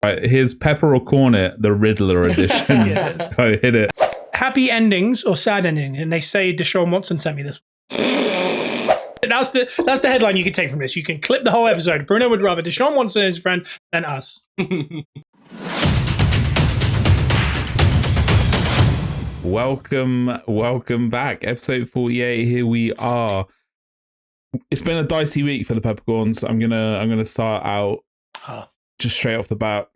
Right, here's Pepper or Cornet, the Riddler edition. Yeah. Go hit it. Happy endings or sad endings? And they say Deshaun Watson sent me this. That's the headline you can take from this. You can clip the whole episode. Bruno would rather Deshaun Watson and his friend than us. Welcome back. Episode 48. Here we are. It's been a dicey week for the Peppercorns. I'm gonna start out just straight off the bat.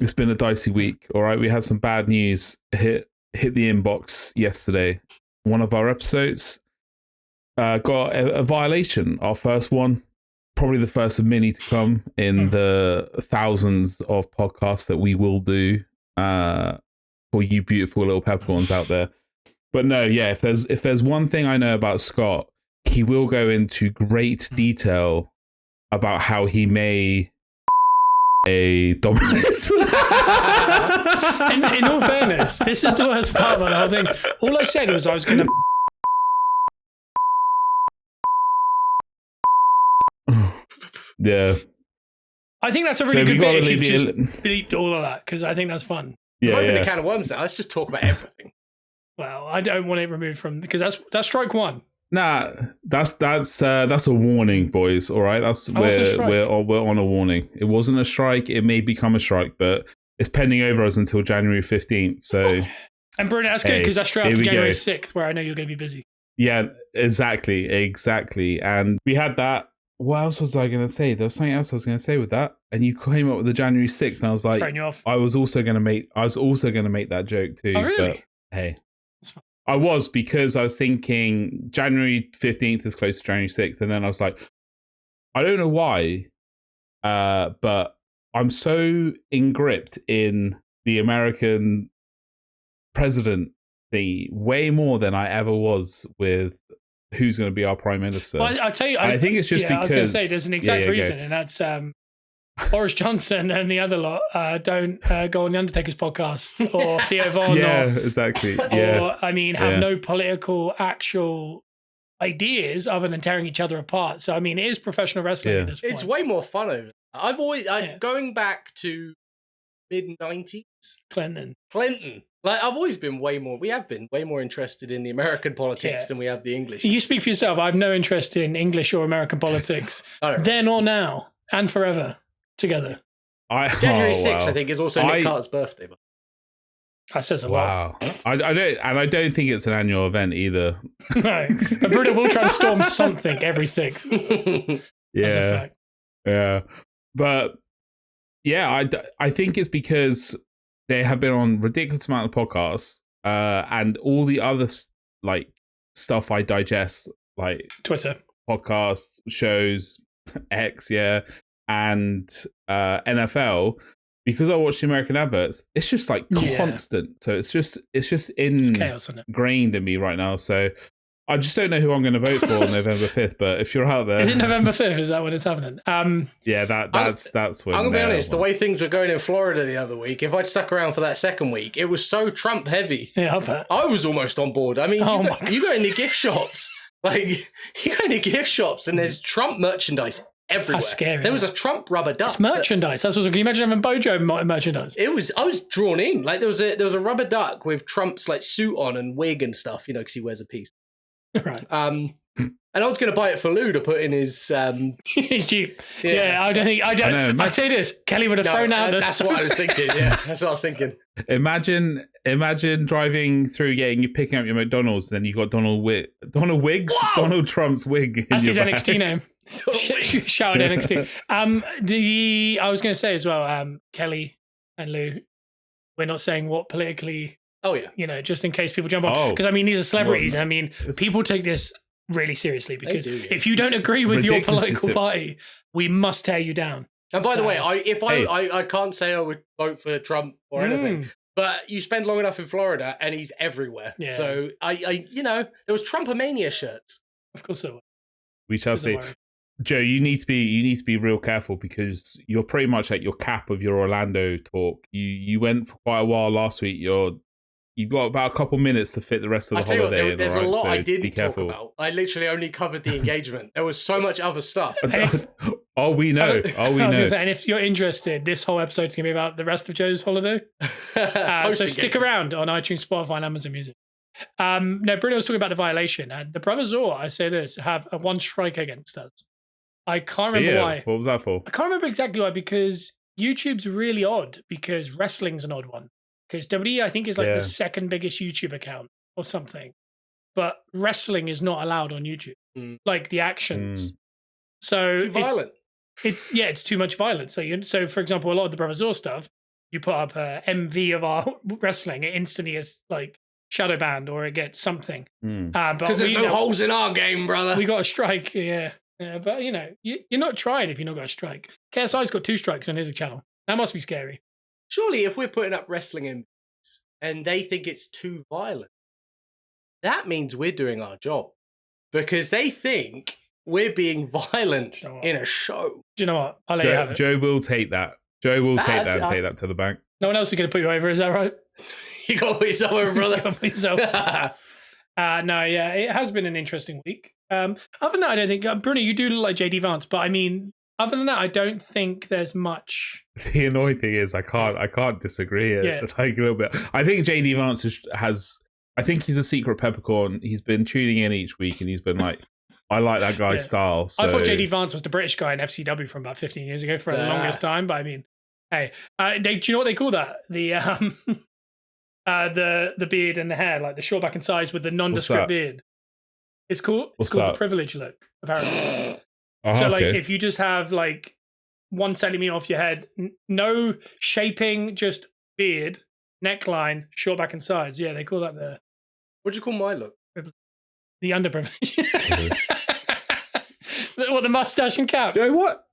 It's been a dicey week. All right, we had some bad news hit the inbox yesterday. One of our episodes got a violation. Our first one, probably the first of many to come in the thousands of podcasts that we will do for you beautiful little peppercorns out there. But no, yeah, if there's one thing I know about Scott, he will go into great detail about how he may a Domino's. In all fairness, this is the worst part of the whole thing. All I said was I was going to. Yeah. I think that's a really good bit if you just bleeped all of that, because I think that's fun. Yeah, we've opened a can of worms now. Let's just talk about everything. Well, I don't want it removed from, because that's strike one. Nah, that's a warning, boys. All right, we're on a warning. It wasn't a strike. It may become a strike, but it's pending over us until January 15th. So, and Bruno, that's good because that's straight after January 6th, where I know you're going to be busy. Yeah, exactly. And we had that. What else was I going to say? There was something else I was going to say with that, and you came up with the January 6th, and I was like, I was also going to make that joke too. Oh, really? But hey, I was, because I was thinking January 15th is close to January 6th, and then I was like, I don't know why, but I'm so engripped in the American president thing way more than I ever was with who's going to be our prime minister. Well, I'll tell you, I think it's just because... I was going to say, there's an exact reason, and that's Boris Johnson and the other lot don't go on the Undertaker's podcast, or Theo Von. Yeah, exactly. Yeah. Or, have no political actual ideas other than tearing each other apart. So, it is professional wrestling at this point. It's way more fun over there. I've always, going back to mid-90s. Clinton. Like, we have been way more interested in the American politics than we have the English. You speak for yourself. I have no interest in English or American politics, then or now, and forever, together. January 6th, I think, is also Nick Carter's birthday. That says a lot. Wow. I don't think it's an annual event either. No. But Bruno will try to storm something every 6th. That's a fact. Yeah. But, yeah, I think it's because they have been on ridiculous amount of podcasts, and all the other stuff I digest, like Twitter, podcasts, shows, X, and NFL. Because I watch the American adverts, it's just constant. So it's just chaos, isn't it? Ingrained in me right now. So I just don't know who I'm going to vote for on November 5th. But if you're out there, is it November 5th? Is that when it's happening? Yeah, that's when. I'm gonna be honest. The way things were going in Florida the other week, if I'd stuck around for that second week, it was so Trump heavy. Yeah, I bet. I was almost on board. You go into gift shops, and there's Trump merchandise everywhere. That's scary. There was a Trump rubber duck. It's merchandise. That's what. Can you imagine having Bojo merchandise? I was drawn in. Like there was a rubber duck with Trump's suit on and wig and stuff. Because he wears a piece. Right. And I was going to buy it for Lew to put in his his Jeep. Yeah, I don't. I'd say this. Kelly would have thrown out. That's what I was thinking. Yeah, that's what I was thinking. Imagine driving through, and you're picking up your McDonald's, and then you got Donald Trump's wig. That's his NXT name. Shout out NXT. I was going to say as well, Kelly and Lew, we're not saying what politically. Oh yeah. Just in case people jump on, because these are celebrities. People take this really seriously, because if you don't agree with your political party, we must tear you down. And by the way, I can't say I would vote for Trump or anything, but you spend long enough in Florida and he's everywhere. Yeah. So there was Trumpomania shirts. Of course there were. We shall see. Joe, you need to be real careful, because you're pretty much at your cap of your Orlando talk. You went for quite a while last week. You're You've got about a couple minutes to fit the rest of the tell you holiday. what, there's a lot I didn't talk careful. about. I literally only covered the engagement. There was so much other stuff. Oh, we know. Oh, we know. I was gonna say, and if you're interested, this whole episode's going to be about the rest of Joe's holiday. So stick around on iTunes, Spotify, and Amazon Music. No, Bruno was talking about the violation. And the Brothers Or, I say this, have a one strike against us. I can't remember why. What was that for? I can't remember exactly why, because YouTube's really odd, because wrestling's an odd one. Because WWE, I think, is like the second biggest YouTube account or something. But wrestling is not allowed on YouTube. Like the actions. So too violent. It's too much violence. So for example, a lot of the Brothers Or stuff, you put up a MV of our wrestling, it instantly is like shadow banned or it gets something. Because there's no holes in our game, brother. We got a strike, yeah. But you're not trying if you're not got a strike. KSI's got 2 strikes on his channel. That must be scary. Surely, if we're putting up wrestling MVs and they think it's too violent, that means we're doing our job. Because they think we're being violent in a show. Do you know what? I'll let you have it. Joe will take that. Joe will take that and take that to the bank. No one else is going to put you over, is that right? You got to put yourself over, brother. You got to put yourself no, yeah, it has been an interesting week. Other than that, I don't think... Bruno, you do look like JD Vance, but I mean... Other than that, I don't think there's much. The annoying thing is, I can't disagree. Like a little bit. I think JD Vance has. I think he's a secret peppercorn. He's been tuning in each week, and he's been like, "I like that guy's style." So. I thought JD Vance was the British guy in FCW from about 15 years ago for the longest time. But I mean, hey, do you know what they call that? The beard and the hair, like the short back and sides with the nondescript beard. It's called the privilege look, apparently. So, like, if you just have, like, 1 centimeter off your head, no shaping, just beard, neckline, short back and sides. Yeah, they call that the... What do you call my look? The underprivilege. What, the mustache and cap? Joe, what?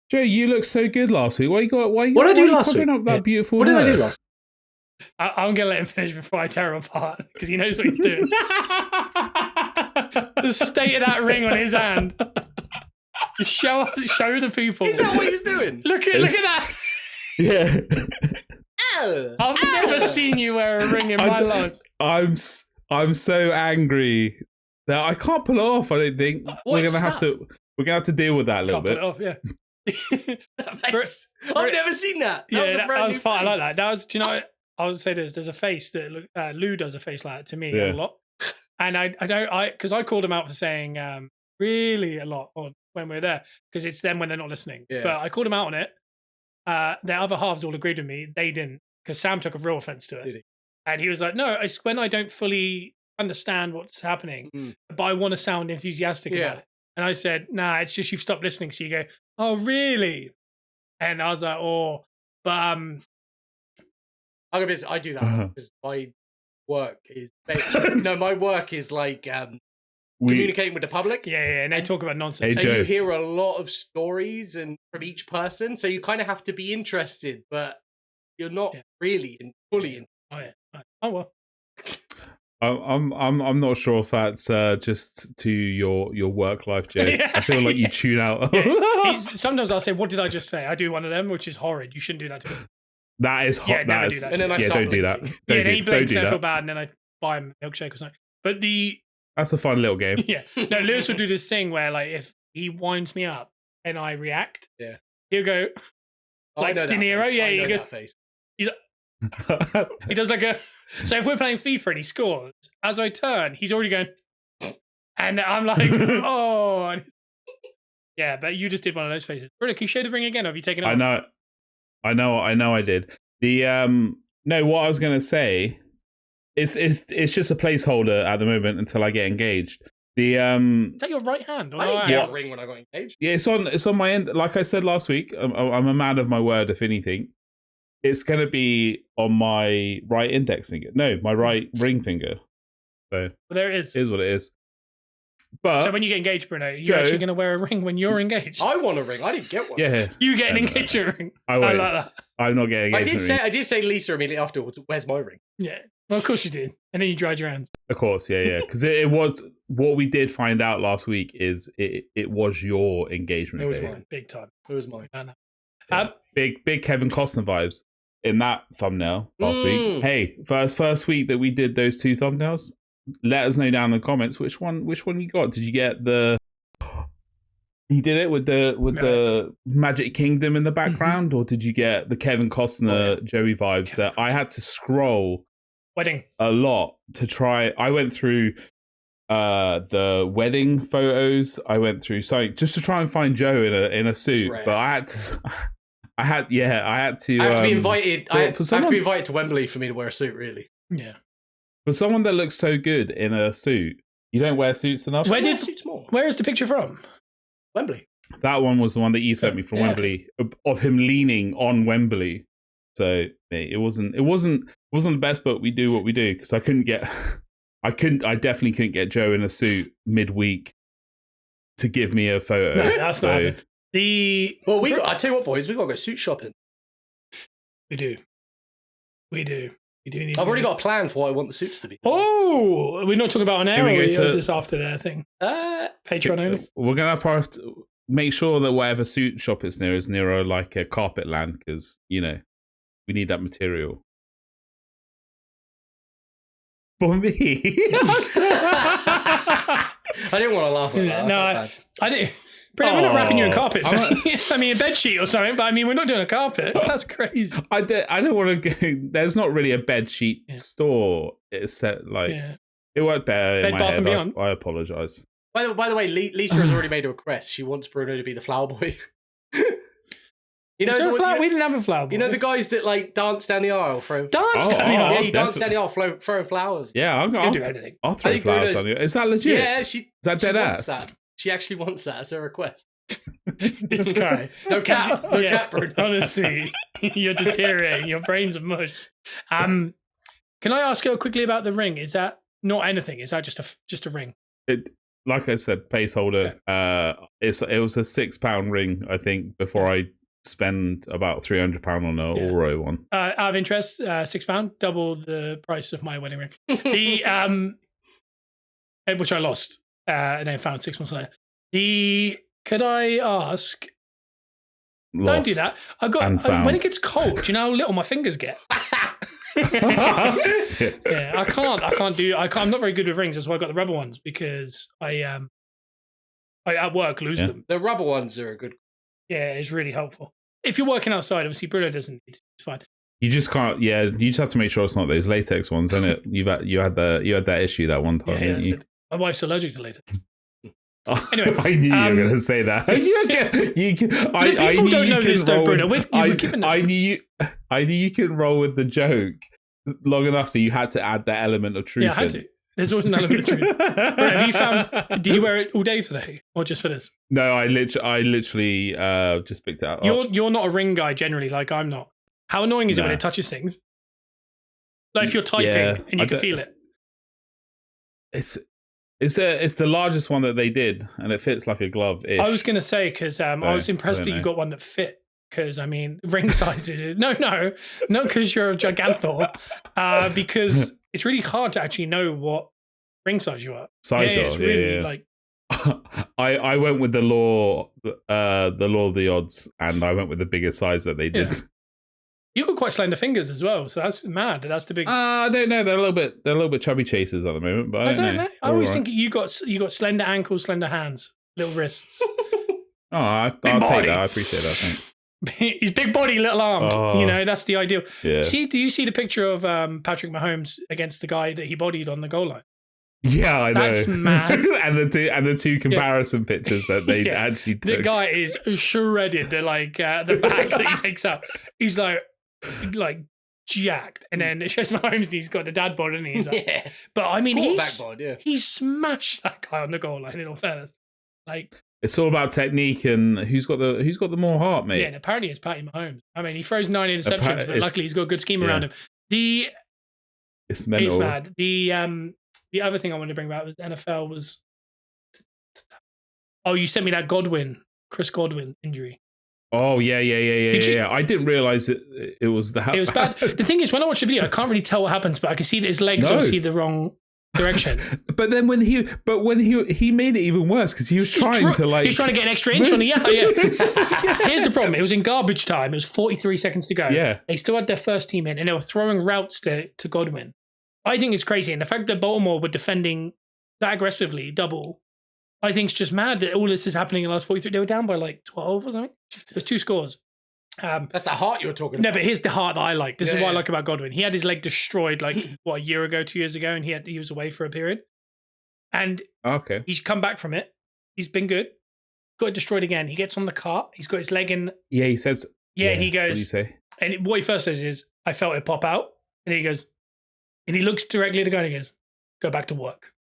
Joe, you looked so good last week. What did I do last week? Up that beautiful what did I do last week? I'm going to let him finish before I tear him apart, because he knows what he's doing. The state of that ring on his hand. Show the people. Is that what he's doing? Look at that. Yeah. I've never seen you wear a ring in my life. I'm so angry that I can't pull it off. I don't think we're gonna have to deal with that a little bit. Pull it off, yeah. I've never seen that. That was fun. I like that. That was. Do you know? I would say there's a face that Lew does a face like that to me a lot, and I don't because I called him out for saying really a lot when we're there because it's them when they're not listening. Yeah. But I called him out on it. Their other halves all agreed with me. They didn't because Sam took a real offense to it, and he was like, "No, it's when I don't fully understand what's happening, but I want to sound enthusiastic about it." And I said, "Nah, it's just you've stopped listening." So you go, "Oh, really?" And I was like, "Oh, but I do that because my work is my work is like communicating with the public. Yeah, and they talk about nonsense. And you hear a lot of stories and from each person, so you kind of have to be interested, but you're not really fully interested. Oh well. I'm not sure if that's just to your work life, Jay. I feel like you tune out. Sometimes I'll say, "What did I just say?" I do one of them, which is horrid. You shouldn't do that to me. That is hot. Yeah, do that. And then I don't do that. Then he blinks and I feel bad, and then I buy him a milkshake or something. But that's a fun little game. Yeah. No, Lewis will do this thing where, like, if he winds me up and I react, he'll go like De Niro. Face. Yeah, he goes. He's like, he does like a. So if we're playing FIFA and he scores, as I turn, he's already going, and I'm like, oh. Yeah, but you just did one of those faces. Bruno, can you show the ring again? Or have you taken it off? I know. I did. No, what I was gonna say is it's just a placeholder at the moment until I get engaged. Is that your right hand? I didn't get a ring when I got engaged. Yeah, it's on my end. Like I said last week, I'm a man of my word. If anything, it's gonna be on my right index finger. No, my right ring finger. So well, there it is. Here's what it is. But so when you get engaged, Bruno, you're actually going to wear a ring when you're engaged. I want a ring. I didn't get one. Yeah, you get an engagement ring. I like that. I'm not getting. I did say Lisa immediately afterwards. Where's my ring? Yeah. Well, of course you did, and then you dried your hands. Of course, yeah. Because it was what we did find out last week. Is it was your engagement? It was mine, big time. It was mine. Yeah. Big Kevin Costner vibes. in that thumbnail last week. Hey, first week that we did those 2 thumbnails. Let us know down in the comments which one you got. Did you get the? You did it with the Magic Kingdom in the background, or did you get the Kevin Costner Joey vibes that I had to scroll wedding a lot to try? I went through the wedding photos. I went through something just to try and find Joe in a suit, but I had to. I had to be invited. I have to be invited to Wembley for me to wear a suit. Really, yeah. For someone that looks so good in a suit, you don't wear suits enough. Where is the picture from? Wembley. That one was the one that you sent me from Wembley, of him leaning on Wembley. So it wasn't the best, but we do what we do, because I definitely couldn't get Joe in a suit midweek to give me a photo. No, that's not happening. I tell you what, boys, we got to go suit shopping. We do. I've already got a plan for what I want the suits to be. Oh, we're not talking about an air, or is this after their thing? Patreon only. We're going to make sure that whatever suit shop is near like a carpet land, because, we need that material. For me. I didn't want to laugh at that. No, I didn't. We're not wrapping you in carpet. I mean, a bed sheet or something, but I mean, we're not doing a carpet. That's crazy. I don't want to go. There's not really a bed sheet store. It's set like it worked better. Bed Bath and Beyond. I apologize. By the way, Lisa has already made a request. She wants Bruno to be the flower boy. We didn't have a flower boy. You know the guys that like dance down the aisle, down the aisle. Yeah, you dance down the aisle, throwing flowers. Yeah, I'll do anything. I'll throw flowers down the aisle. Is that legit? Yeah, is that dead ass? That. She actually wants that as a request. This guy. No cap, Bruno. Honestly, you're deteriorating. Your brain's a mush. Can I ask you quickly about the ring? Is that not anything? Is that just a ring? Like I said, placeholder. Okay. It was a £6 ring, I think, before I spend about £300 on an Oro one. Out of interest, £6, double the price of my wedding ring. Which I lost. And then found 6 months later. Could I ask? Don't do that. When it gets cold, do you know how little my fingers get? Yeah, I can't. I'm not very good with rings. That's why I got the rubber ones, because I at work lose them. The rubber ones are a good. Yeah, it's really helpful. If you're working outside, obviously Bruno doesn't need it. It's fine. You just can't. Yeah, you just have to make sure it's not those latex ones, isn't it? You had that issue that one time, didn't you? My wife's allergic to latex. Anyway, I knew you were going to say that. People don't know this, though, Bruno. I knew you could roll with the joke long enough, so you had to add that element of truth. Yeah, I had to. There's always an element of truth. But have you found? Did you wear it all day today, or just for this? No, I literally just picked it up. You're not a ring guy generally, like I'm not. How annoying is it when it touches things? Like if you're typing and you can feel it. It's the largest one that they did, and it fits like a glove. I was going to say, because I was impressed that you got one that fit. Because I mean, ring sizes. Not because you're a gigantor. Because it's really hard to actually know what ring size you are. It's really like. I went with the law of the odds, and I went with the biggest size that they did. Yeah. You got quite slender fingers as well, so that's mad. That's the biggest. I don't know. They're a little bit chubby chasers at the moment, but I don't know. I always think you got slender ankles, slender hands, little wrists. I'll take that. I appreciate that. Thanks. He's big body, little armed. That's the ideal. Yeah. Do you see the picture of Patrick Mahomes against the guy that he bodied on the goal line? Yeah, I know. That's mad. and the two comparison pictures that they actually took. The guy is shredded. They're like the bag that he takes out. He's like jacked, and then it shows Mahomes. He's got the dad bod, and he's like, But I mean, he smashed that guy on the goal line. In all fairness, like. It's all about technique and who's got the more heart, mate. Yeah, and apparently it's Patty Mahomes. I mean, he throws 9 interceptions, but luckily he's got a good scheme around him. It's mental. It's mad. The other thing I wanted to bring about was NFL was. Oh, you sent me that Chris Godwin injury. Oh yeah. I didn't realize it was that. It was bad. The thing is, when I watch the video, I can't really tell what happens, but I can see that his legs obviously the wrong direction. But then when he made it even worse because he was trying to like. He's trying to get an extra inch on the yeah. Here's the problem. It was in garbage time. It was 43 seconds to go. Yeah. They still had their first team in and they were throwing routes to Godwin. I think it's crazy. And the fact that Baltimore were defending that aggressively, double, I think it's just mad that all this is happening in the last 43. They were down by like 12 or something. There's 2 scores. That's the heart you were talking about. No, but here's the heart that I like. This is what I like about Godwin. He had his leg destroyed like a year ago, 2 years ago, and he was away for a period. And he's come back from it. He's been good. Got it destroyed again. He gets on the cart. He's got his leg in. Yeah, he says. Yeah, and he goes. What do you say? And what he first says is, "I felt it pop out," and he goes, and he looks directly at the guy and he goes, "Go back to work."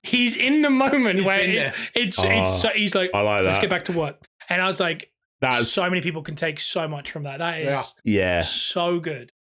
He's in the moment where he's like, I like that. Let's get back to work. And I was like, That's so many people can take so much from that. That is so good.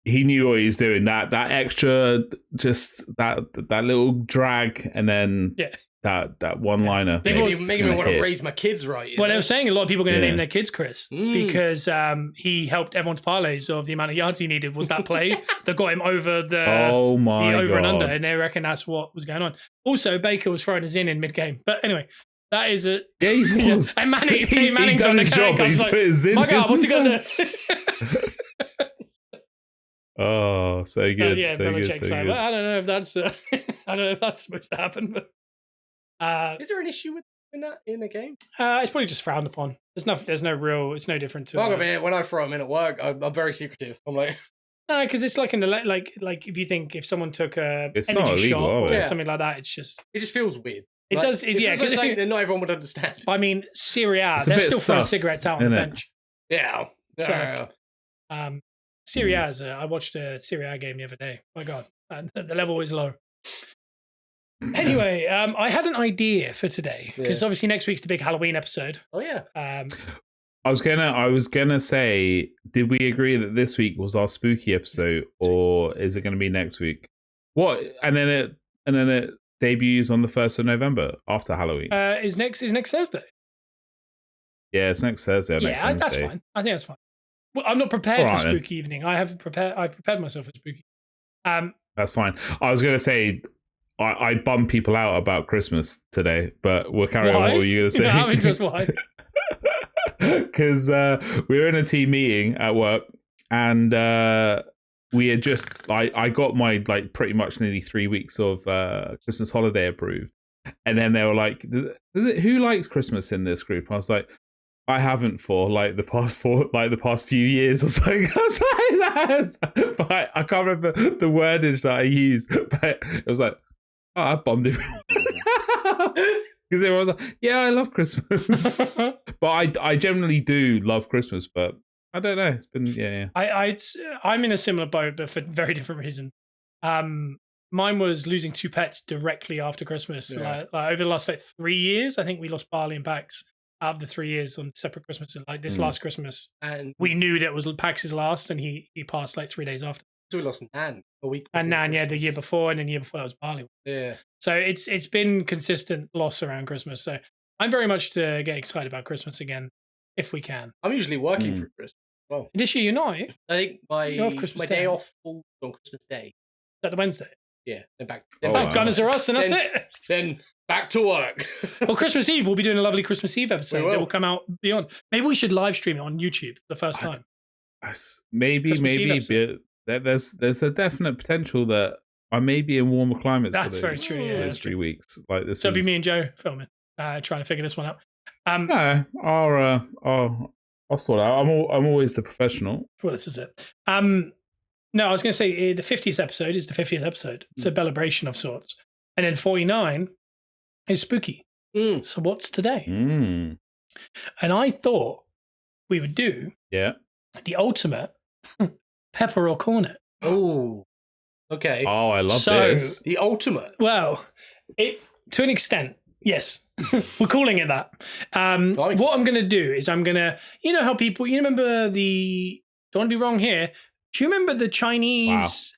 He knew what he was doing. That extra, just that little drag, and then that one liner. Making me want to raise my kids right. Well, they were saying a lot of people are going to name their kids Chris because he helped everyone's parlays of the amount of yards he needed was that play that got him over the over and under, and they reckon that's what was going on. Also, Baker was throwing us in mid-game. But anyway, that is it. Yeah, he was. And Manning's on the cake. I was like, my God, what's he going to do? Oh, so good. Yeah, so good, so good. I don't know if that's supposed to happen, but is there an issue with that in a game? It's probably just frowned upon. It's no real. It's no different to. When I throw them in at work, I'm very secretive. I'm like, no, because it's like in the like if you think if someone took a it's energy not illegal, shot or something like that, it just feels weird. It does. It feels like not everyone would understand. I mean, Serie A, they're still throwing cigarettes out on the bench. Yeah. Serie A I watched a Serie A game the other day. My God, the level is low. Anyway, I had an idea for today because obviously next week's the big Halloween episode. Oh yeah. I was gonna say, did we agree that this week was our spooky episode, or is it going to be next week? What? And then it debuts on the 1st of November after Halloween. Is next Thursday? Yeah, it's next Thursday. Or next Wednesday. That's fine. I think that's fine. Well, I'm not prepared for spooky evening. I've prepared myself for spooky. That's fine. I was going to say I bummed people out about Christmas today, but we'll carry on. What were you going to say? No, because why? Because we were in a team meeting at work, and we had just I got my pretty much nearly 3 weeks of Christmas holiday approved, and then they were like, "Does it? Who likes Christmas in this group?" I was like, I haven't for the past few years or something. I was like, but I can't remember the wordage that I used. But it was like, oh, I bombed it because everyone was like, yeah, I love Christmas. But I generally do love Christmas, but I don't know. It's been I'm in a similar boat, but for very different reasons. Mine was losing 2 pets directly after Christmas. Like over the last 3 years, I think we lost Barley and Pax. Out of the 3 years on separate Christmases, like this last Christmas, and we knew that it was Pax's last, and he passed 3 days after. So we lost Nan a week. And Nan, the year before, and then the year before that was Barley. Yeah. So it's been consistent loss around Christmas. So I'm very much to get excited about Christmas again, if we can. I'm usually working through Christmas. Well, this year you're not. I think my day off falls on Christmas Day. Is that the Wednesday? Yeah. Then back. Gunners are us, and that's it. Then. Back to work. Well, Christmas Eve, we'll be doing a lovely Christmas Eve episode that will come out beyond. Maybe we should live stream it on YouTube for the first time. Maybe. There's a definite potential that I may be in warmer climates. That's very true. Yeah, those 3 weeks. Like this. So it'll be me and Joe filming, trying to figure this one out. No, I'll sort it out. I'm always the professional. Well, this is it. No, I was going to say the 50th episode is the 50th episode. It's a celebration of sorts, and then 49. Is spooky. So what's today? And I thought we would do the ultimate pepper or cornet. Oh, okay. Oh, I love this. The ultimate. Well, to an extent, yes. We're calling it that. What I'm going to do is I'm going to, you know how people, you remember don't want to be wrong here. Do you remember the Chinese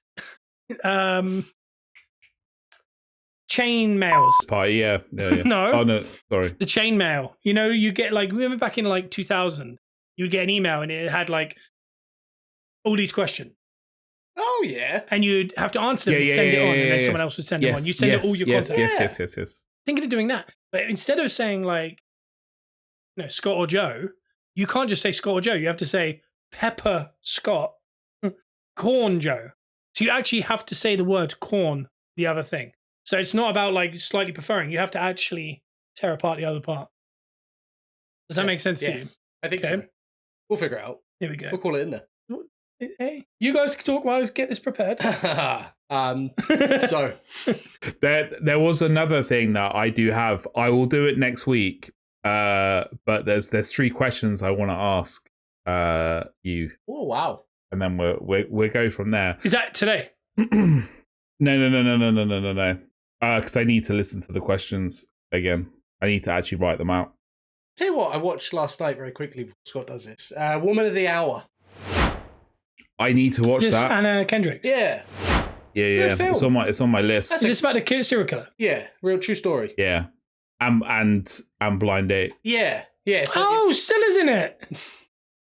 chain mails? Yeah. No. Oh, no. Sorry. The chain mail. You know, you get remember back in 2000, you would get an email and it had all these questions. Oh, yeah. And you'd have to answer them and send it on, and then someone else would send it on. You send it all your contacts. Yes. Thinking of doing that. But instead of saying, like, Scott or Joe, you can't just say Scott or Joe. You have to say Pepper Scott, Corn Joe. So you actually have to say the word corn, the other thing. So it's not about, like, slightly preferring. You have to actually tear apart the other part. Does that make sense to you? I think so. We'll figure it out. Here we go. We'll call it in there. Hey, you guys can talk while I get this prepared. So there was another thing that I do have. I will do it next week. But there's 3 questions I want to ask you. Oh wow! And then we'll go from there. Is that today? No. Because I need to listen to the questions again. I need to actually write them out. Tell you what, I watched last night very quickly before Scott does this. Woman of the Hour. I need to watch that. Anna Kendricks. Yeah. It's on my list. Is this about the serial killer? Yeah, real true story. Yeah. And Blind Date. Yeah. Oh, Scylla's in it.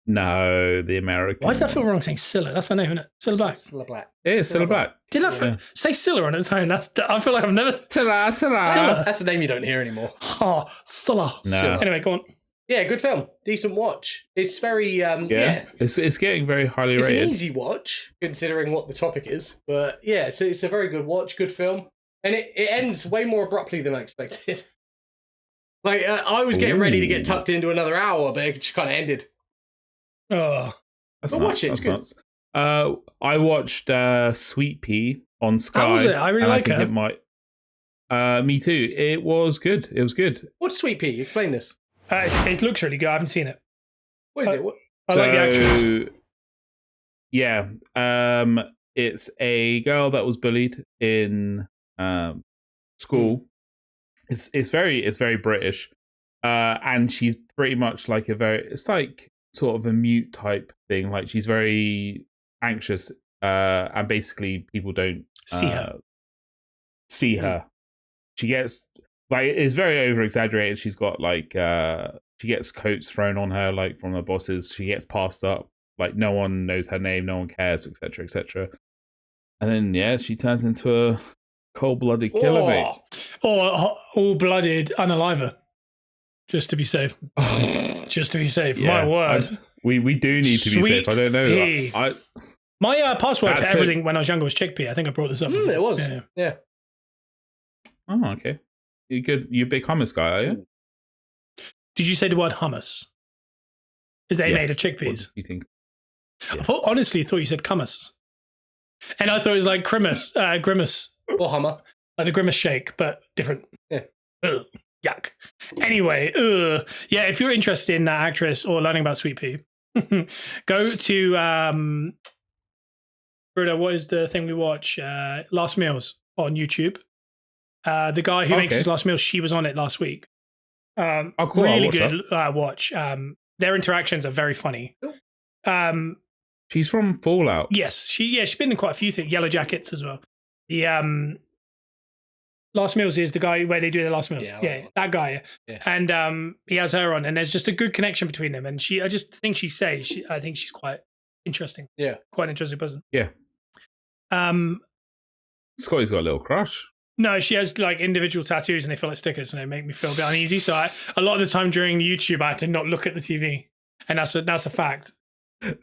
No, the American. Why did I feel wrong saying Scylla? That's her name, isn't it? Scylla Black. Scylla Black. It is Scylla Black. Did I say Scylla on its own? I feel like I've never. Ta-da. Scylla. That's the name you don't hear anymore. Oh, Scylla. No. Anyway, go on. Yeah, good film. Decent watch. It's very It's getting very highly rated. It's an easy watch considering what the topic is, but yeah, it's a very good watch, good film, and it ends way more abruptly than I expected. Like I was getting ready to get tucked into another hour, but it just kind of ended. Oh, but watch it. It's good. I watched Sweetpea on Sky. How was it? I really like it. It might. Me too. It was good. What's Sweetpea? Explain this. It looks really good. I haven't seen it. What is it? I like the actress. Yeah. It's a girl that was bullied in school. It's very British. And she's pretty much like it's like sort of a mute type thing. Like she's very anxious. And basically people don't see her. She gets like it's very over exaggerated. She's got like she gets coats thrown on her like from the bosses. She gets passed up. Like no one knows her name, no one cares, etc., etc. And then she turns into a cold-blooded killer, mate. Or all-blooded unaliver. Just to be safe. Just to be safe. My word. We do need to be safe. I don't know. My password for everything when I was younger was chickpea. I think I brought this up. It was. Yeah. Oh, okay. You're a big hummus guy, are you? Did you say the word hummus? Is they made of chickpeas? What do you think? Yes. I honestly thought you said hummus. And I thought it was like grimace. Or hummer. Like a grimace shake, but different. Yeah. Ugh, yuck. Anyway, if you're interested in that actress or learning about Sweetpea, go to Bruno, what is the thing we watch? Last Meals on YouTube. The guy who makes his last meal, she was on it last week. Cool. Really good watch. Their interactions are very funny. She's from Fallout. Yes, she's been in quite a few things. Yellow Jackets as well. The Last Meals is the guy where they do their last meals. Yeah, that guy. Yeah. And he has her on, and there's just a good connection between them. And I just think I think she's quite interesting. Yeah, quite an interesting person. Yeah. Scotty's got a little crush. No, she has like individual tattoos and they feel like stickers and they make me feel a bit uneasy. So a lot of the time during YouTube, I had to not look at the TV. And that's a fact.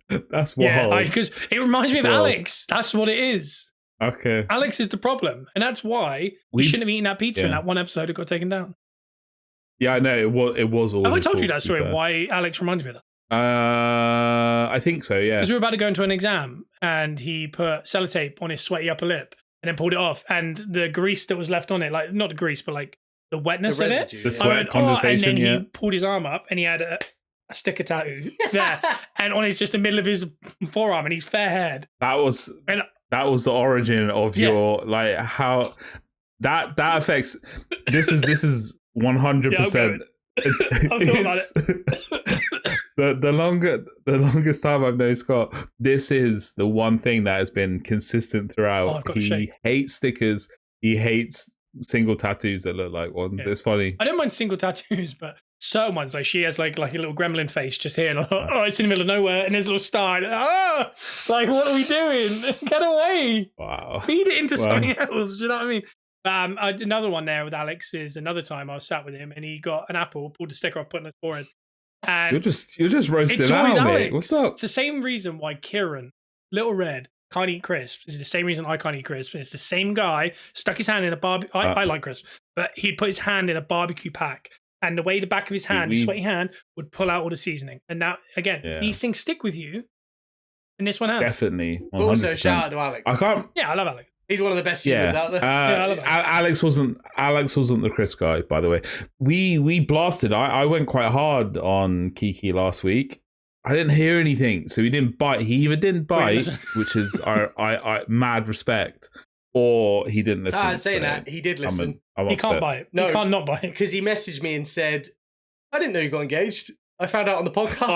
That's wild. Yeah, because it reminds me of Alex. That's what it is. Okay. Alex is the problem. And that's why we shouldn't have eaten that pizza in that one episode. It got taken down. Yeah, I know. It was all. Have I told you that story? Why Alex reminds me of that? I think so, yeah. Because we were about to go into an exam and he put sellotape on his sweaty upper lip and then pulled it off. And the grease that was left on it, like not the grease, but like the wetness of it. The sweat condensation, and then he pulled his arm up and he had a sticker tattoo there. And on his just the middle of his forearm and he's fair-haired. That was the origin of your, like, how that affects. This is 100%. I've thought about it. The longest time I've known Scott, this is the one thing that has been consistent throughout. He hates stickers. He hates single tattoos that look like ones. Yeah. It's funny. I don't mind single tattoos, but certain ones, like she has like a little gremlin face just here. Like, oh, it's in the middle of nowhere, and there's a little star. Like, what are we doing? Get away! Wow. Feed it into something else. Do you know what I mean? Another one there with Alex is another time I was sat with him, and he got an apple, pulled the sticker off, put it on his forehead. And you're just roasting out, mate. What's up? It's the same reason why Kieran, Little Red, can't eat crisps. It's the same reason I can't eat crisps. It's the same guy stuck his hand in a barbecue. I like crisps, but he'd put his hand in a barbecue pack, and the way the back of his hand, his sweaty hand, would pull out all the seasoning. And now, again, these things stick with you, and this one has. Definitely. 100%. Also, shout out to Alex. I love Alex. He's one of the best humans out there. I love Alex wasn't the crisp guy, by the way. We blasted. I went quite hard on Kiki last week. I didn't hear anything, so he didn't bite. He either didn't bite, which is I mad respect, or he didn't listen. Saying that, he did listen. He can't bite. No, he can't not bite. Because he messaged me and said, I didn't know you got engaged. I found out on the podcast.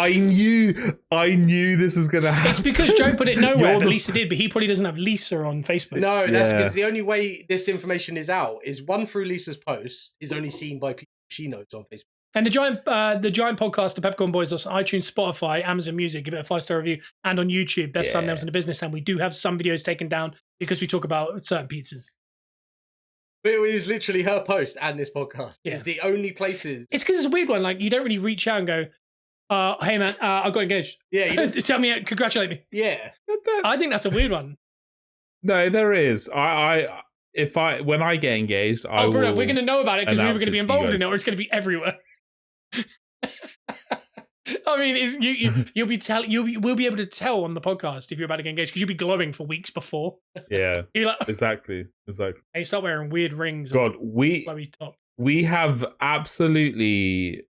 I knew this was going to happen. It's because Joe put it nowhere, but Lisa did, but he probably doesn't have Lisa on Facebook. No, that's because the only way this information is out is one through Lisa's post is only seen by people she knows on Facebook. And the giant podcast, the Peppercorn Boys, on iTunes, Spotify, Amazon Music, give it a 5-star review, and on YouTube, best thumbnails in the business. And we do have some videos taken down because we talk about certain pizzas. But it was literally her post and this podcast. Yeah. It's the only places. It's because it's a weird one. Like, you don't really reach out and go, hey, man, I got engaged. Yeah. Tell me, congratulate me. Yeah. I think that's a weird one. No, there is. When I get engaged, I will. Bruno, we're going to know about it because we were going to be involved in it, or it's going to be everywhere. I mean, we'll be able to tell on the podcast if you're about to get engaged because you'll be glowing for weeks before. Yeah, like, exactly. And you start wearing weird rings. God, we have absolutely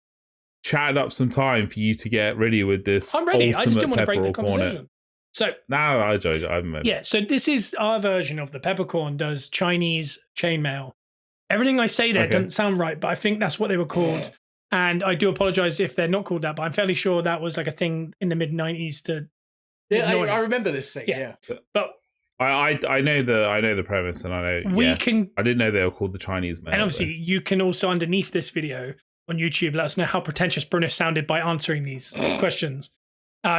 chatted up some time for you to get ready with this. I'm ready. I just didn't want to break the conversation. So now I joke. I'm yeah. So this is our version of the peppercorn does Chinese chainmail. Everything I say there doesn't sound right, but I think that's what they were called. And I do apologize if they're not called that, but I'm fairly sure that was like a thing in the mid-90s to. Yeah, I remember this thing. Yeah. But I know the premise, and I know I didn't know they were called the Chinese mail. And obviously, you can also underneath this video on YouTube let us know how pretentious Bruno sounded by answering these questions,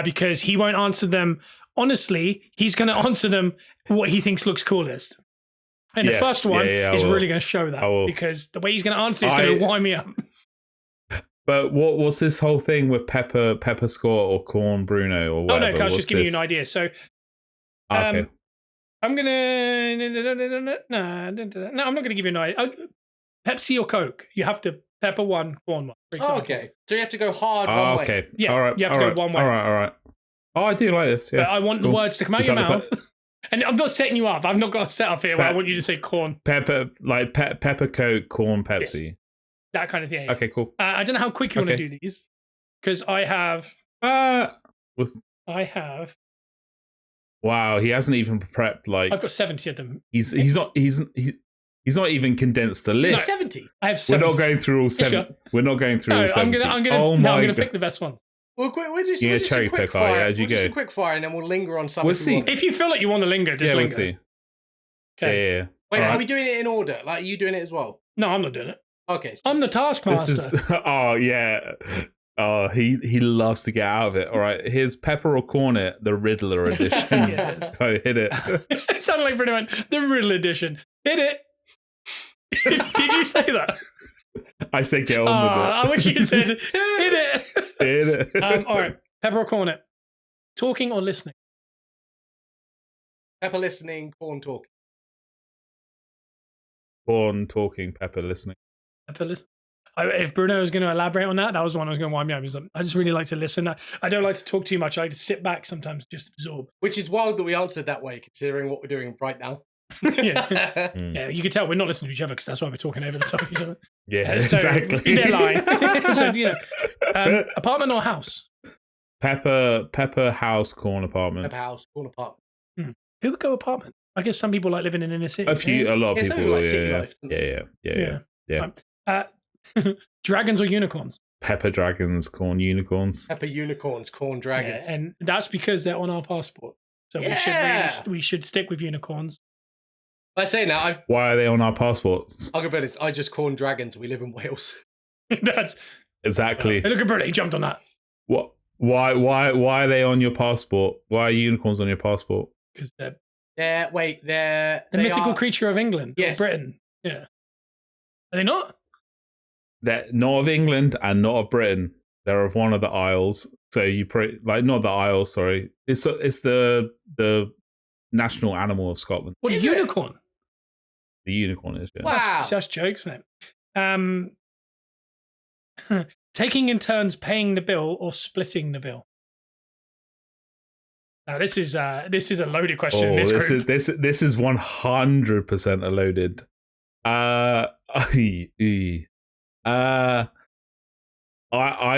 because he won't answer them honestly. He's going to answer them what he thinks looks coolest. And the first one is really going to show that because the way he's going to answer is going to wind me up. But what's this whole thing with Pepper Scott or Corn Bruno or whatever? Oh no, I was just giving you an idea. So, okay. I'm gonna no, I'm not gonna give you an idea. Pepsi or Coke? You have to pepper one, corn one. Oh, okay. So you have to go hard one way. Okay. Yeah. All right. You have to go one way. All right. Oh, I do like this. Yeah. But I want the words to come out of your mouth. And I'm not setting you up. I've not got a setup here where I want you to say corn. Pepper, like pepper, Coke, corn, Pepsi. Yes. That kind of thing. Okay, cool. I don't know how quick you want to do these, because I have. Wow, he hasn't even prepped. Like, I've got 70 of them. He's not even condensed the list. No, 70. I have 70. We're not going through all 70. We're not going through all 70. I'm gonna pick the best ones. We'll just cherry pick fire. How'd you go? Just a quick fire, and then we'll linger on some. We'll see. If you feel like you want to linger, just linger. We'll see. Okay. Yeah. Wait, are we doing it in order? Like, are you doing it as well? No, I'm not doing it. Okay. I'm the taskmaster. This is. Oh yeah. Oh, he loves to get out of it. All right, here's Pepper or Corn It, the Riddler edition. Yeah. Go hit it. It sounded like Bruno went, the Riddler edition. Hit it. Did you say that? I said get on with it. I wish you said hit it. Hit it. All right, Pepper or Corn It. Talking or listening? Pepper listening, corn talking. Corn talking, Pepper listening. Pepper listening. If Bruno was going to elaborate on that, that was one I was going to wind me up. Like, I just really like to listen. I don't like to talk too much. I like to sit back sometimes, just absorb. Which is wild that we answered that way, considering what we're doing right now. Yeah, you can tell we're not listening to each other because that's why we're talking over the top of each other. Yeah, exactly. They're lying. So, apartment or house? Pepper house, Corn apartment. Pepper house, Corn apartment. Who would go apartment? I guess some people like living in inner city. A lot of people. Like city life. Yeah. Dragons or unicorns? Pepper dragons, corn unicorns. Pepper unicorns, corn dragons. Yeah, and that's because they're on our passport. So we should stick with unicorns. I say now, why are they on our passports? I'll go bet I just corn dragons. We live in Wales. That's Exactly. Hey, look at Bruno. He jumped on that. What? Why are they on your passport? Why are unicorns on your passport? Because they're the mythical creature of England. Yes. Or Britain. Yeah. Are they not? They're not of England and not of Britain. They're of one of the isles. So not the isle. Sorry, it's the national animal of Scotland. What, a unicorn? The unicorn is. Yeah. Wow. That's jokes, mate. Taking in turns paying the bill or splitting the bill. Now this is a loaded question. In this group. This is 100% a loaded. I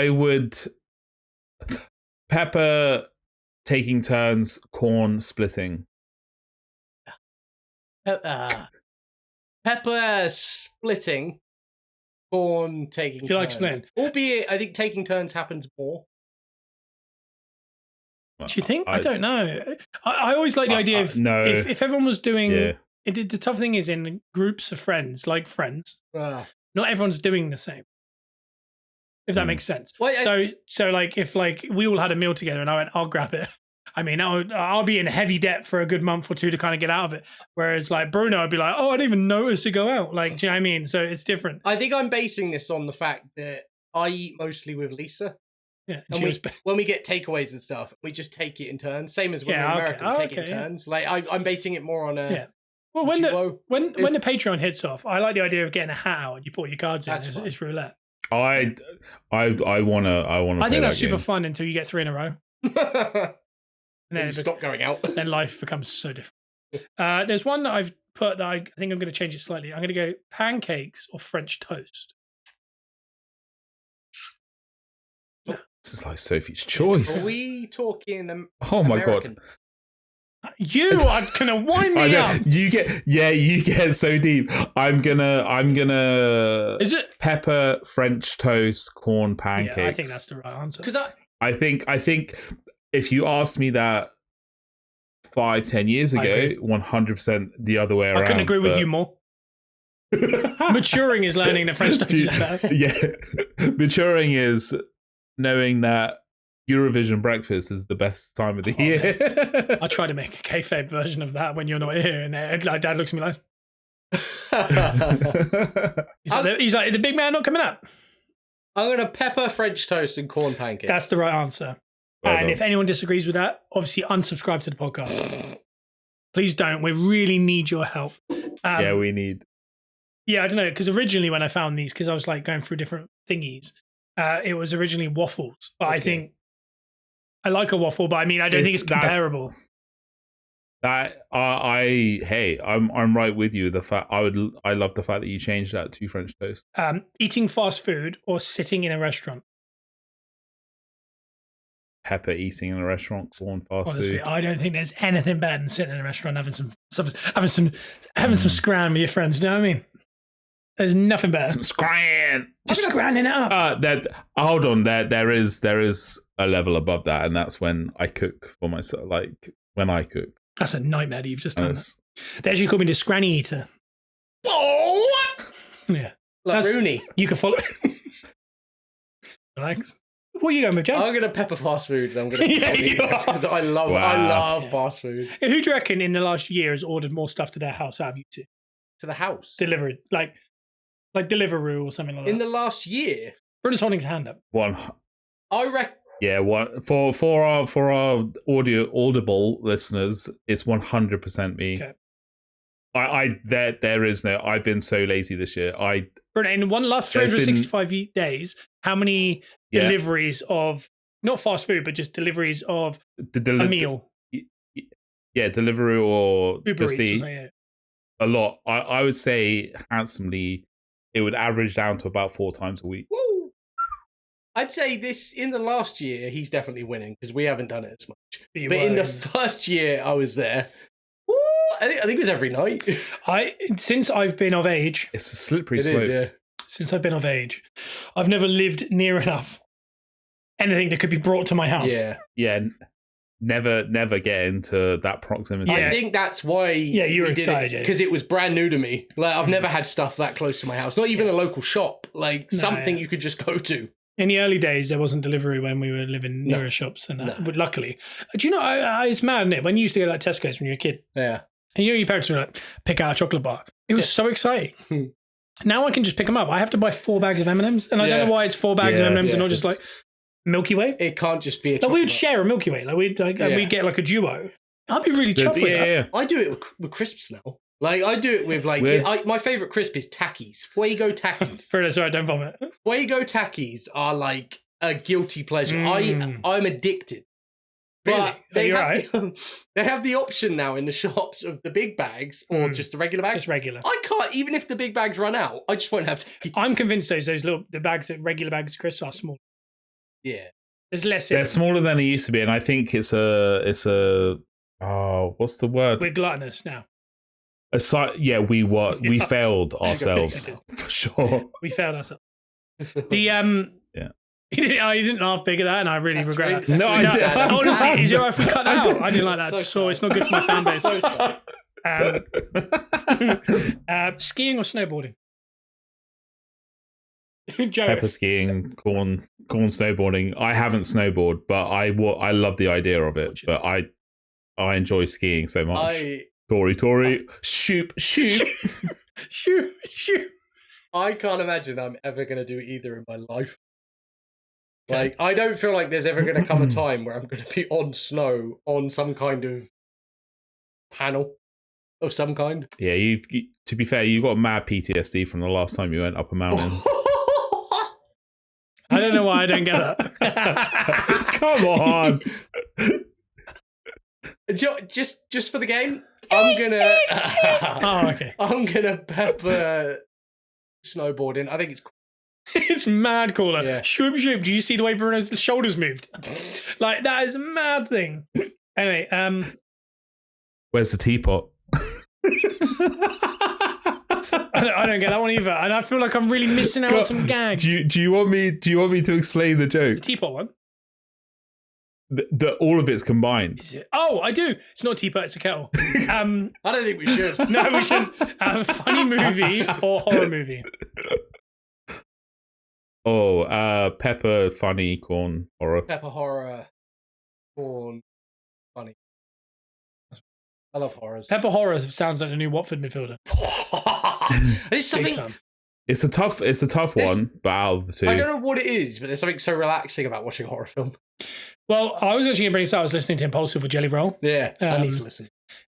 would Pepper taking turns, corn splitting. Pepper splitting, corn taking turns. Do you like splitting? Albeit, I think taking turns happens more. Do you think? I don't know. I always like the idea of no. if everyone was doing. The tough thing is in groups of friends, like friends, not everyone's doing the same. If that makes sense. Well, so like if like we all had a meal together and I went, I'll grab it. I mean, I'll be in heavy debt for a good month or two to kind of get out of it. Whereas like Bruno would be like, oh, I didn't even notice it go out. Like, do you know what I mean? So it's different. I think I'm basing this on the fact that I eat mostly with Lisa. Yeah. And when we get takeaways and stuff, we just take it in turns. Same as when we're American, we take it in turns. Like I'm basing it more on a. Yeah. Well, when the Patreon hits off, I like the idea of getting a hat out and you put your cards in. It's roulette. I wanna. I think that's super fun until you get 3 in a row. And then stop going out. Then life becomes so different. There's one that I've put that I think I'm going to change it slightly. I'm going to go pancakes or French toast. This is like Sophie's choice. Are we talking? Oh my American? God. You are gonna wind me up. You get so deep. I'm gonna. Is it pepper, French toast, corn, pancakes? Yeah, I think that's the right answer. Because I think if you asked me that 5-10 years ago, 100% the other way around. I couldn't agree with you more. Maturing is learning the French toast is better. Yeah, maturing is knowing that Eurovision breakfast is the best time of the year. I try to make a kayfabe version of that when you're not here, and like Dad looks at me like, he's like, the big man not coming up. I'm gonna pepper, French toast, and corn pancakes. That's the right answer. And if anyone disagrees with that, obviously unsubscribe to the podcast. Please don't. We really need your help. Yeah, we need. Yeah, I don't know, because originally when I found these, because I was like going through different thingies, it was originally waffles, but I think. I like a waffle, but I mean, I don't think it's comparable. I'm right with you. I love the fact that you changed that to French toast. Eating fast food or sitting in a restaurant. Pepper eating in a restaurant, corn fast Honestly, food. I don't think there's anything better than sitting in a restaurant having some scran with your friends. You know what I mean? There's nothing better. Some scran. Just scranning it up. Hold on. There is a level above that, and that's when I cook for myself. Like when I cook. That's a nightmare that you've just done. They actually call me the scranny eater. Oh, what? Yeah. Like Rooney. You can follow. Relax. What are you going with, Joe? I'm going to pepper fast food. And I'm going to because I love fast food. Who do you reckon in the last year has ordered more stuff to their house out of you two? To the house? Delivered. Like Deliveroo or something like that. In the last year? Bruno's holding his hand up. One. I reckon. Yeah, for our audible listeners, it's 100% me. Okay. There is no. I've been so lazy this year. Bruno, in one last 365 days, how many deliveries of not fast food, but just deliveries of a meal? Yeah, Deliveroo or Uber Just Eats Eat. or something, A lot. I would say handsomely, it would average down to about 4 times a week. Woo! I'd say this in the last year, he's definitely winning because we haven't done it as much. But in the first year I was there, I think it was every night. Since I've been of age, it's a slippery slope. Is, yeah. Since I've been of age, I've never lived near enough anything that could be brought to my house. Yeah. Never get into that proximity. I think that's why. Yeah, you were excited because it was brand new to me. Like I've never had stuff that close to my house. Not even a local shop. Like something you could just go to. In the early days, there wasn't delivery when we were living nearer shops, and but luckily, do you know? It's mad, isn't it? When you used to go to like Tesco's when you were a kid, Yeah. and your parents were like, pick out a chocolate bar. It was so exciting. Now I can just pick them up. I have to buy 4 bags of M&Ms, and I don't know why it's 4 bags of M&Ms and not just like Milky Way. It can't just be a chocolate we would bar. share a Milky Way. Like we'd get like a duo. I'd be really chuffed with that. Yeah. I do it with crisps now. Like I do it with like my favorite crisp is Takis, Fuego Takis. Sorry, don't vomit. Fuego Takis are like a guilty pleasure. I'm addicted. But Really? they have the option now in the shops of the big bags or just the regular bags. Just regular. I can't, even if the big bags run out, I just won't have Takis. I'm convinced the regular bags of crisps are small. Yeah. There's less. They're smaller than they used to be, and I think it's a what's the word? We're gluttonous now. We failed ourselves for sure. We failed ourselves. The He didn't laugh big at that, and I really regret that. No, I did. Honestly, is it alright if we cut that out? I didn't like that. So it's not good for my fan base. So sorry. Skiing or snowboarding? Joe. Pepper skiing, corn snowboarding. I haven't snowboarded, but I love the idea of it. But I enjoy skiing so much. Tory, shoot. Shoot. I can't imagine I'm ever going to do either in my life. Like, I don't feel like there's ever going to come a time where I'm going to be on snow on some kind of panel of some kind. Yeah, you to be fair, you got mad PTSD from the last time you went up a mountain. I don't know why I don't get that. Come on. Just for the game, I'm gonna. Oh, okay. I'm gonna pepper snowboarding. I think it's. It's mad cooler. Yeah. Shoop. Do you see the way Bruno's shoulders moved? Like, that is a mad thing. Anyway, Where's the teapot? I don't get that one either, and I feel like I'm really missing out on some gags. Do you want me to explain the joke? Teapot one. All of it's combined. Is it? Oh, I do. It's not a teapot, it's a kettle. I don't think we should. No, we shouldn't. Funny movie or horror movie? Oh, pepper, funny, corn, horror. Pepper, horror, corn, funny. I love horrors. Pepper horror sounds like the new Watford midfielder. There's something. It's a tough one, but out of the two, I don't know what it is, but there's something so relaxing about watching a horror film. Well, I was actually going to bring this up. I was listening to Impulsive with Jelly Roll. Yeah, I need to listen.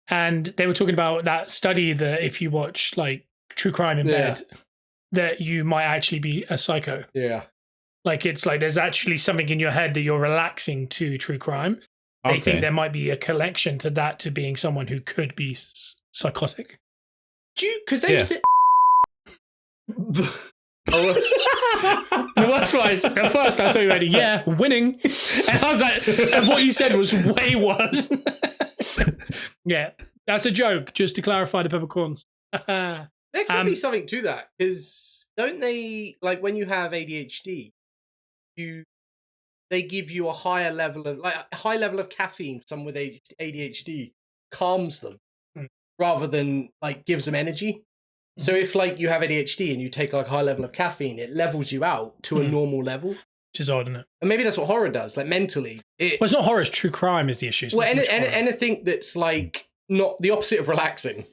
And they were talking about that study that if you watch like true crime in bed, that you might actually be a psycho. Yeah. Like, it's like there's actually something in your head that you're relaxing to true crime. They think there might be a connection to that, to being someone who could be psychotic. Because they've said. The worst was, at first I thought you had winning. And I was like, and what you said was way worse. Yeah, that's a joke, just to clarify the peppercorns. There could be something to that, because don't they, like, when you have ADHD, they give you a high level of caffeine for someone with ADHD, calms them, rather than, like, gives them energy. So if, like, you have ADHD and you take, like, a high level of caffeine, it levels you out to a normal level. Which is odd, isn't it? And maybe that's what horror does, like, mentally. Well, it's not horror, it's true crime is the issue. Well, anything that's, like, not the opposite of relaxing.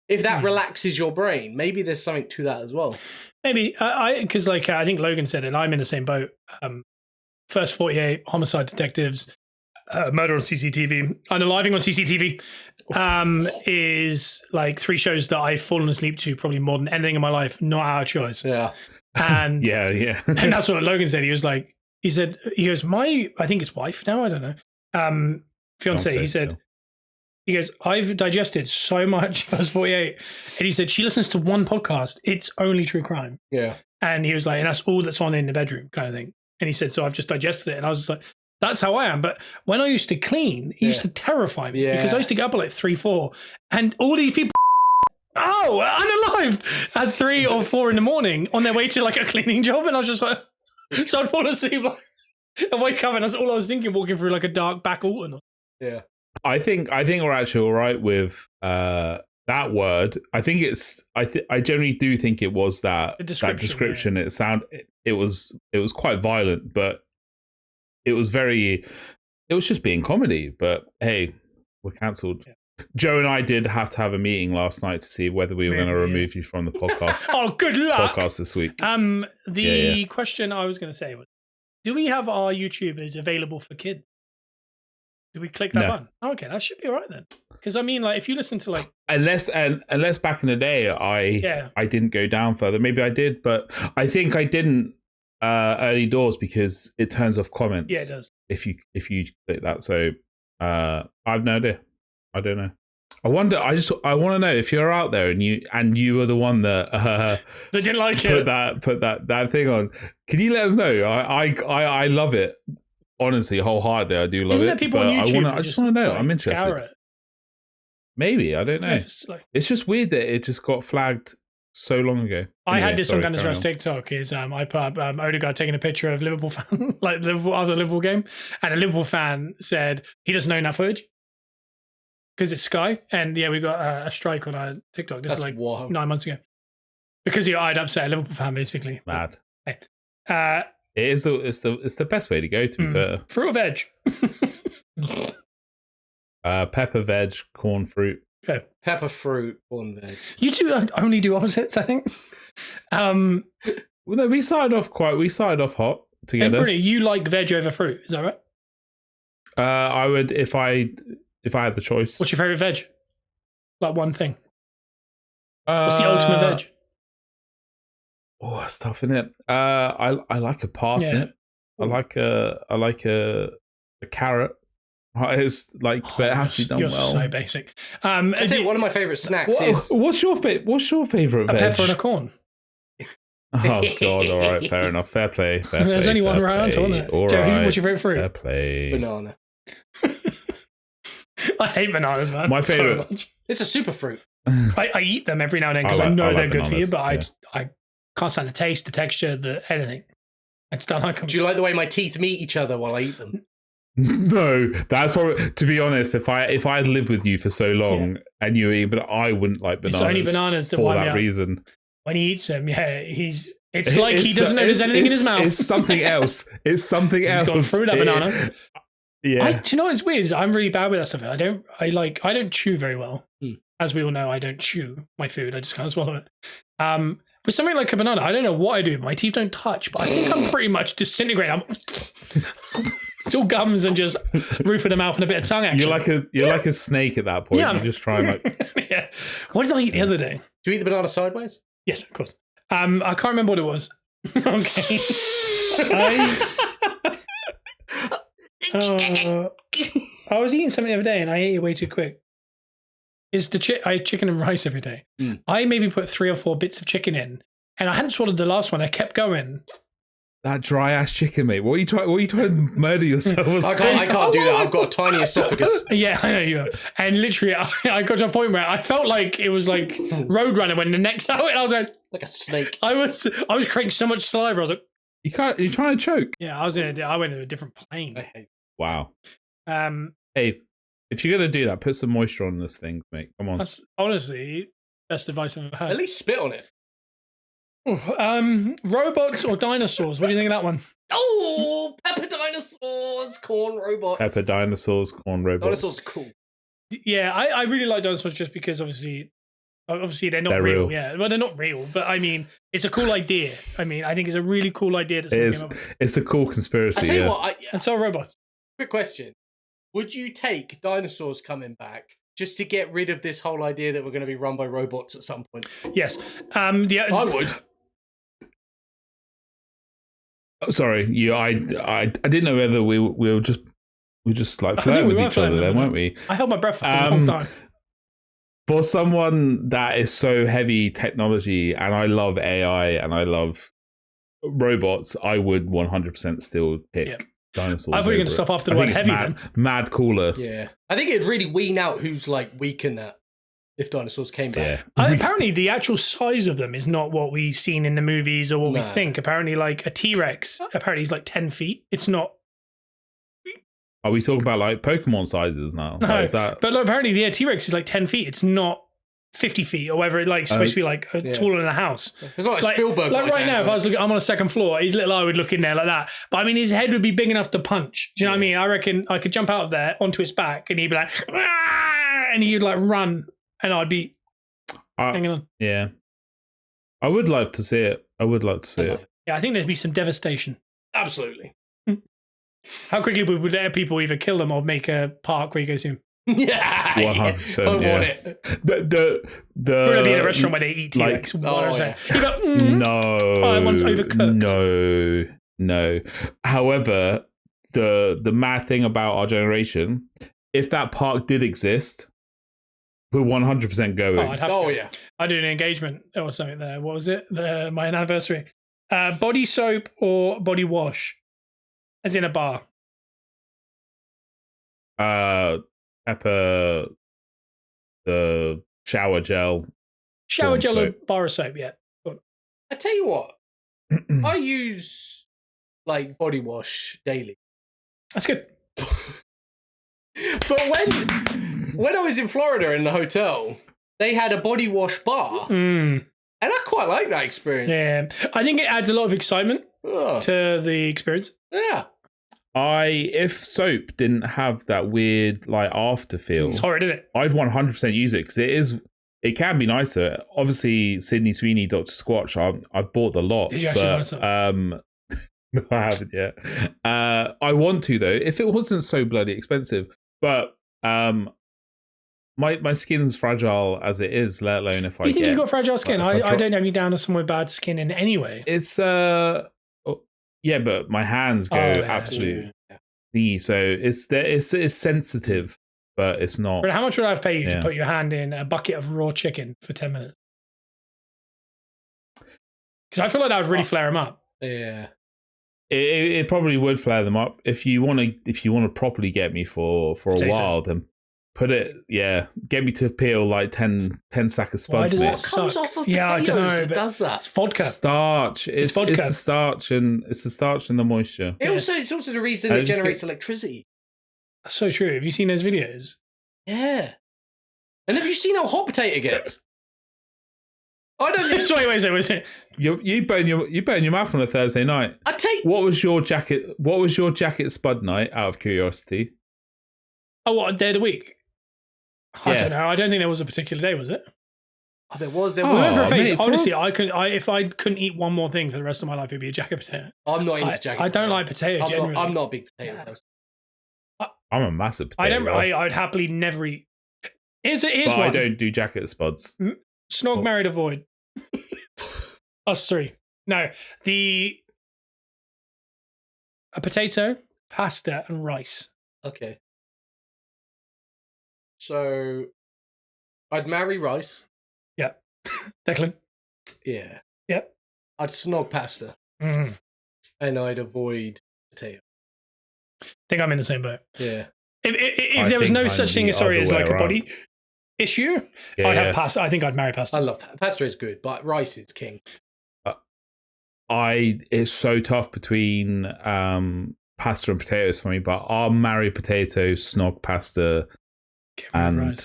If that relaxes your brain, maybe there's something to that as well. Maybe. Because, like, I think Logan said it, and I'm in the same boat. First 48, Homicide Detectives, Murder on CCTV, Unaliving on CCTV, is like 3 shows that I've fallen asleep to probably more than anything in my life, not out of choice. Yeah. And yeah. And that's what Logan said. He goes, I think it's wife now, I don't know. Fiance, he goes, I've digested so much First 48. And he said, she listens to one podcast, it's only true crime. Yeah. And he was like, and that's all that's on in the bedroom kind of thing. And he said, so I've just digested it. And I was just like, that's how I am. But when I used to clean, it used to terrify me because I used to get up at like 3, 4, and all these people, unalived at 3 or 4 in the morning on their way to like a cleaning job. And I was just like, so I'd fall asleep and wake up, and that's all I was thinking, walking through like a dark back Alton. Yeah. I think we're actually all right with that word. I think it's. I generally do think it was that description. Yeah. It was quite violent, but it was very. It was just being comedy. But hey, we're cancelled. Yeah. Joe and I did have to have a meeting last night to see whether we were going to remove you from the podcast. Oh, good luck! Podcast this week. The question I was going to say was, do we have our YouTubers available for kids? Do we click that button? Okay, that should be all right then. Because I mean, like, if you listen to like, unless back in the day I didn't go down further. Maybe I did, but I think I didn't early doors because it turns off comments. Yeah, it does. If you click that, so I have no idea. I don't know. I wonder. I want to know if you're out there and you were the one that didn't like put that thing on. Can you let us know? I love it. Honestly, wholeheartedly, I do love Isn't it. there people on YouTube I just want to know. like, I'm interested. Maybe, I don't know. It's just weird that it just got flagged so long ago. I had this on Gunners Rest TikTok. Is I put up Odegaard taking a picture of Liverpool fan, like after Liverpool game, and a Liverpool fan said he doesn't know enough footage because it's Sky, and yeah, we got a strike on our TikTok. This is like 9 months ago because I'd upset a Liverpool fan basically. Mad. But, hey, it's the best way to go, to be fair. Fruit or veg? Pepper, veg, corn, fruit. Okay. Pepper, fruit, corn, veg. You two only do opposites, I think. Well, no, we started off hot together. And Bruno, you like veg over fruit, is that right? I would if I had the choice. What's your favorite veg? Like one thing. What's the ultimate veg? Oh, that's tough, isn't it? I like a parsnip. Yeah. I like a carrot. It's like, but it has to be done well. You're so basic. I think one of my favorite snacks is what's your favorite veg? A pepper and a corn. Oh God! All right, fair enough. Fair play. There's only one right answer, isn't there? All Joe, right. what's your favorite fruit? Fair play. Banana. I hate bananas, man. My favorite. So it's a super fruit. I eat them every now and then because I know they're good for you, but I can't stand the taste, the texture, anything. I just don't like them. Do you like the way my teeth meet each other while I eat them? No, that's probably, to be honest, if I had lived with you for so long and you eat, but I wouldn't like bananas. It's only bananas that for that reason. When he eats them, it's like he doesn't know there's anything in his mouth. It's something else. It's something else. He's gone through that banana. Yeah. Do you know what's weird? Is I'm really bad with that stuff. I don't chew very well. As we all know, I don't chew my food. I just kind of swallow it. With something like a banana, I don't know what I do. My teeth don't touch, but I think I'm pretty much disintegrating. It's all gums and just roof of the mouth and a bit of tongue action. You're like a snake at that point. Yeah, you just try and like. Yeah. What did I eat the other day? Do you eat the banana sideways? Yes, of course. I can't remember what it was. Okay. I was eating something the other day and I ate it way too quick. I had chicken and rice every day. I maybe put 3 or 4 bits of chicken in, and I hadn't swallowed the last one. I kept going. That dry ass chicken, mate. What are you trying to murder yourself? I can't do that. I've got a tiny esophagus. Yeah, I know you have. And literally, I got to a point where I felt like it was like Roadrunner when the neck's out, and I was like a snake. I was creating so much saliva. I was like, you're trying to choke. Yeah, I went to a different plane. Wow. Hey, if you're gonna do that, put some moisture on this thing, mate. Come on. That's honestly best advice I've ever heard. At least spit on it. Robots or dinosaurs? What do you think of that one? Oh, pepper dinosaurs, corn robots. Pepper dinosaurs, corn robots. Dinosaurs are cool. Yeah, I really like dinosaurs just because obviously they're not real. Yeah, well, they're not real, but I mean, it's a cool idea. I mean, I think it's a really cool idea. It's a cool conspiracy. I tell you what, and so are robots. Quick question: would you take dinosaurs coming back just to get rid of this whole idea that we're going to be run by robots at some point? Yes. I would. Sorry, I didn't know whether we were just like flirting with each other then, weren't we? I held my breath for a long time. For someone that is so heavy technology, and I love AI and I love robots, I would 100% still pick dinosaurs. I thought you were going to stop after the word heavy then. Mad cooler. Yeah. I think it'd really wean out who's like weak in that if dinosaurs came back. Yeah. Apparently the actual size of them is not what we've seen in the movies or what we think. Apparently like a T-Rex, apparently is like 10 feet. It's not. Are we talking about like Pokemon sizes now? No, is that... but apparently T-Rex is like 10 feet. It's not 50 feet or whatever. Like supposed to be like taller than a house. It's like Spielberg. Like right now, if I was looking, I'm on a second floor. His little eye would look in there like that. But I mean, his head would be big enough to punch. Do you know what I mean? I reckon I could jump out of there onto his back, and he'd be like, "Ah!" And he'd like run, and I'd be hanging on. Yeah, I would like to see it. Yeah, I think there'd be some devastation. Absolutely. How quickly would people either kill them or make a park where you go see them? Yeah, 100%. I want it. Bruno be in a restaurant where they eat T-Rex. like, No, that one's overcooked. No. However, the mad thing about our generation, if that park did exist, we're 100% going. I did an engagement or something there. What was it? My anniversary. Body soap or body wash, as in a bar. Pepper, the shower gel. Shower gel or bar of soap, yeah. I tell you what, I use like body wash daily. That's good. But when I was in Florida in the hotel, they had a body wash bar. And I quite like that experience. Yeah. I think it adds a lot of excitement to the experience. Yeah. If soap didn't have that weird like after feel, it's horrid, isn't it? I'd 100% use it because it can be nicer. Obviously, Sydney Sweeney, Dr. Squatch, I bought the lot. Did you actually buy some? No, I haven't yet. I want to though, if it wasn't so bloody expensive. But my skin's fragile as it is, let alone if I You think you've got fragile skin? I don't have you down as someone with bad skin in any way. It's yeah, but my hands go absolutely. So it's sensitive, but it's not. But how much would I have paid you to put your hand in a bucket of raw chicken for 10 minutes? Because I feel like that would really flare them up. Yeah. It probably would flare them up. If you want to properly get me for a while, then put it. Yeah, get me to peel like 10 sack of spuds. What comes off of potatoes? I don't know. It does that. It's vodka. Starch. It's the starch and the moisture. It's also the reason it generates electricity. That's so true. Have you seen those videos? Yeah. And have you seen how hot potato gets? I don't think. Wait. You burn your mouth on a Thursday night. What was your jacket spud night? Out of curiosity. Oh, what day of the week? I don't know. I don't think there was a particular day, was it? Oh, there was. Honestly, if I couldn't eat one more thing for the rest of my life, it'd be a jacket potato. I'm not into jacket. I don't like potato. Generally, I'm not a big potato person. I'm a massive potato. I'd happily never eat. Here's one. I don't do jacket spuds. Snog, married, avoid. Us three. No, a potato, pasta, and rice. Okay. So, I'd marry rice. Yeah. Declan. Yeah. Yep. I'd snog pasta. And I'd avoid potato. I think I'm in the same boat. Yeah. If there was no such thing as like a body issue, I'd have pasta. I think I'd marry pasta. I love pasta. Pasta is good, but rice is king. It's so tough between pasta and potatoes for me, but I'll marry potato, snog pasta, and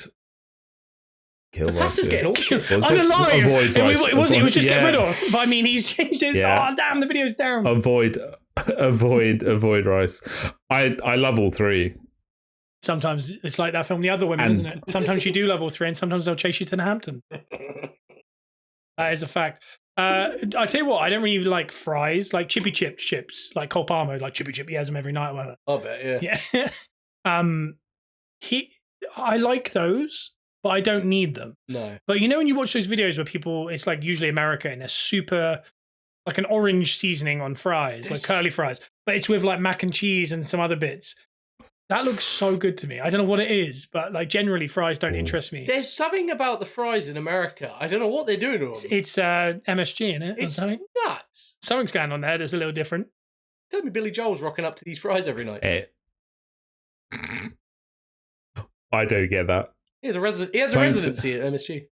kill rice. Pasta's getting awful. I'm not lying. It was just get rid of. But I mean, he's changed his. Oh damn, the video's down. Avoid rice. I love all three. Sometimes it's like that film The Other Women, isn't it? Sometimes you do love all three, and sometimes they'll chase you to the Hampton. That is a fact. I tell you what, I don't really like fries, like chippy chips, like Cole Palmer, like chippy chip. He has them every night or whatever. I bet, yeah. Yeah. I like those, but I don't need them. No. But you know when you watch those videos where people, it's like usually America, and they're super, like an orange seasoning on fries, like curly fries, but it's with like mac and cheese and some other bits. That looks so good to me. I don't know what it is, but like generally fries don't interest me. There's something about the fries in America. I don't know what they're doing to them. It's MSG in it. It's nuts. Something's going on there that's a little different. Tell me Billy Joel's rocking up to these fries every night. I don't get that. He has a residency at MSG.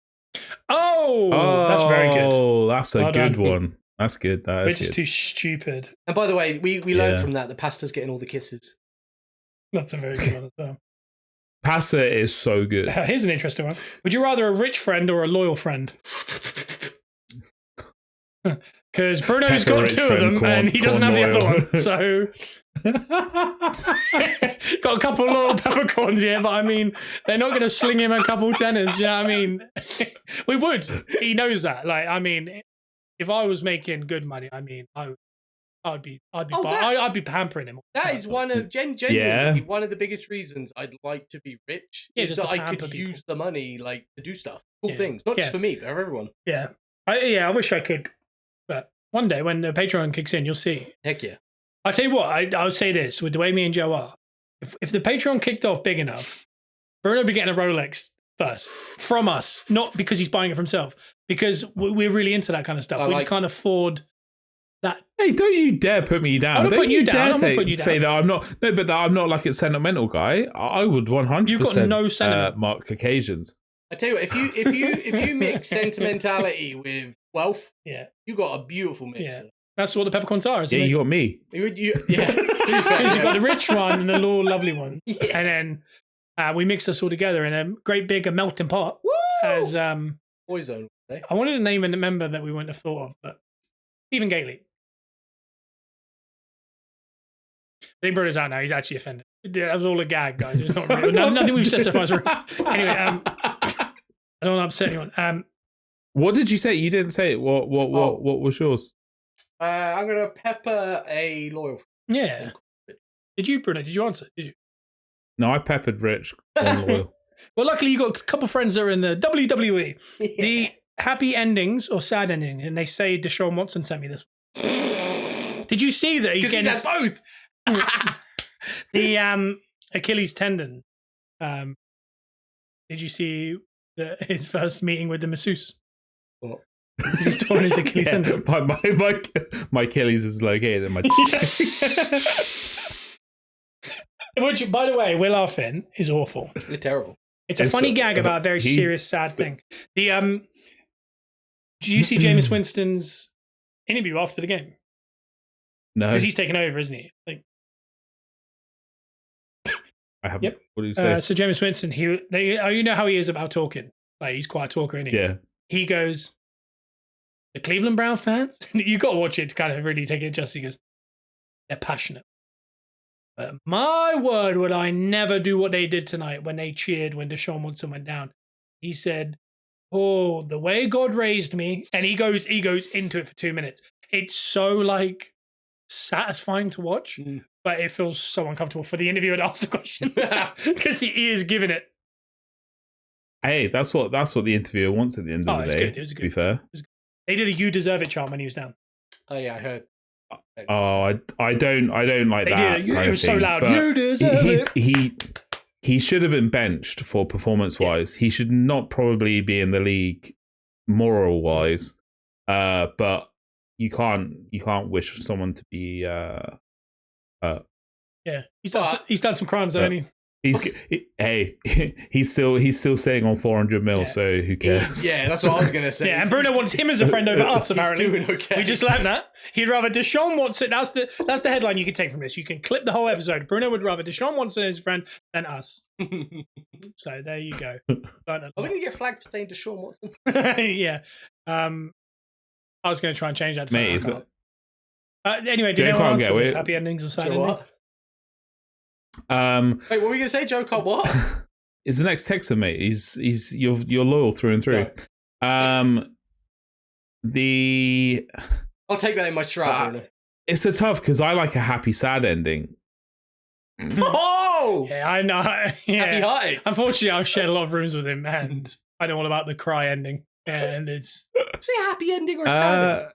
Oh, that's very good. Oh, that's a good one. That's good. That is Which is too stupid. And by the way, we learned from that the pasta's getting all the kisses. That's a very good one as well. Pasta is so good. Here's an interesting one. Would you rather a rich friend or a loyal friend? Because Bruno's got two of them and he doesn't have the other one. So got a couple of loyal peppercorns here, but I mean, they're not going to sling him a couple tenors. Do you know what I mean? We would. He knows that. Like, I mean, if I was making good money, I mean, I'd be pampering him. That is one of genuinely one of the biggest reasons I'd like to be rich. Is that I could use the money like to do stuff, cool things, not just for me, but for everyone. Yeah, I wish I could, but one day when the Patreon kicks in, you'll see. Heck yeah! I tell you what, I would say this with the way me and Joe are. If the Patreon kicked off big enough, Bruno would be getting a Rolex first from us, not because he's buying it for himself, because we're really into that kind of stuff. We just can't afford that. Hey, don't you dare put me down. I'm not putting you down. I'm not putting you down. Say that I'm not. No, but that I'm not like a sentimental guy. I would 100%. You've got no sentiment. Mark occasions. I tell you what, if you mix sentimentality with wealth, you got a beautiful mix. Yeah. That's what the peppercorns are. Yeah, you got me. Yeah, because you've got the rich one and the little lovely one, and then we mix us all together in a great big melting pot. Woo! As Poison. I wanted to name a member that we wouldn't have thought of, but Stephen Gately. I think Bruno's out now. He's actually offended. That was all a gag, guys. It's not real. Nothing we've said so far is real. Anyway, I don't want to upset anyone. What did you say? You didn't say it. What was yours? I'm gonna pepper a loyal. Yeah. Did you, Bruno? Did you answer? Did you? No, I peppered Rich on loyal. Well, luckily you got a couple of friends that are in the WWE. Yeah. The happy endings or sad endings, and they say Deshaun Watson sent me this. Did you see that he's getting both? The Achilles tendon. Did you see his first meeting with the masseuse? What? He's torn his Achilles tendon. My Achilles is located in my. Which, by the way, we're laughing is awful. They're terrible. It's a funny gag about a very serious, sad thing. The did you see Jameis Winston's interview after the game? No, because he's taken over, isn't he? Like, I haven't. Yep. What do you say? So Jameis Winston, you know how he is about talking. Like, he's quite a talker, isn't he? Yeah. He goes, the Cleveland Brown fans. You got to watch it to kind of really take it. Just he goes, they're passionate. But my word, would I never do what they did tonight when they cheered when Deshaun Watson went down. He said, "Oh, the way God raised me," and he goes into it for 2 minutes. It's so like satisfying to watch, but it feels so uncomfortable for the interviewer to ask the question because he is giving it. Hey, that's what the interviewer wants at the end of the day. Good. It was good. To be fair, they did a "You Deserve It" chant when he was down. Oh yeah, I heard. Oh, I don't like that. It was so loud. You deserve it. He should have been benched for performance-wise. He should not probably be in the league moral-wise. But you can't wish someone to be. Yeah, he's done some crimes, hasn't he? He's still sitting on 400 mil, so who cares? Yeah, that's what I was gonna say. Yeah, and Bruno wants him as a friend over us. Apparently, he's doing okay. We just learned that he'd rather Deshaun Watson. That's the headline you can take from this. You can clip the whole episode. Bruno would rather Deshaun Watson as his friend than us. So there you go. Are we gonna get flagged for saying Deshaun Watson? Yeah. I was going to try and change that. Mate, anyway, do you know what happy endings or sad endings? Wait, what were you gonna say, Joe? What? He's the next Texan, mate. You're loyal through and through. Yeah. The I'll take that in my stride. It's a tough because I like a happy sad ending. Oh, yeah, I know. Yeah. Happy hearted. Unfortunately, I've shared a lot of rooms with him, and I know all about the cry ending. And it's a happy ending or a sad ending?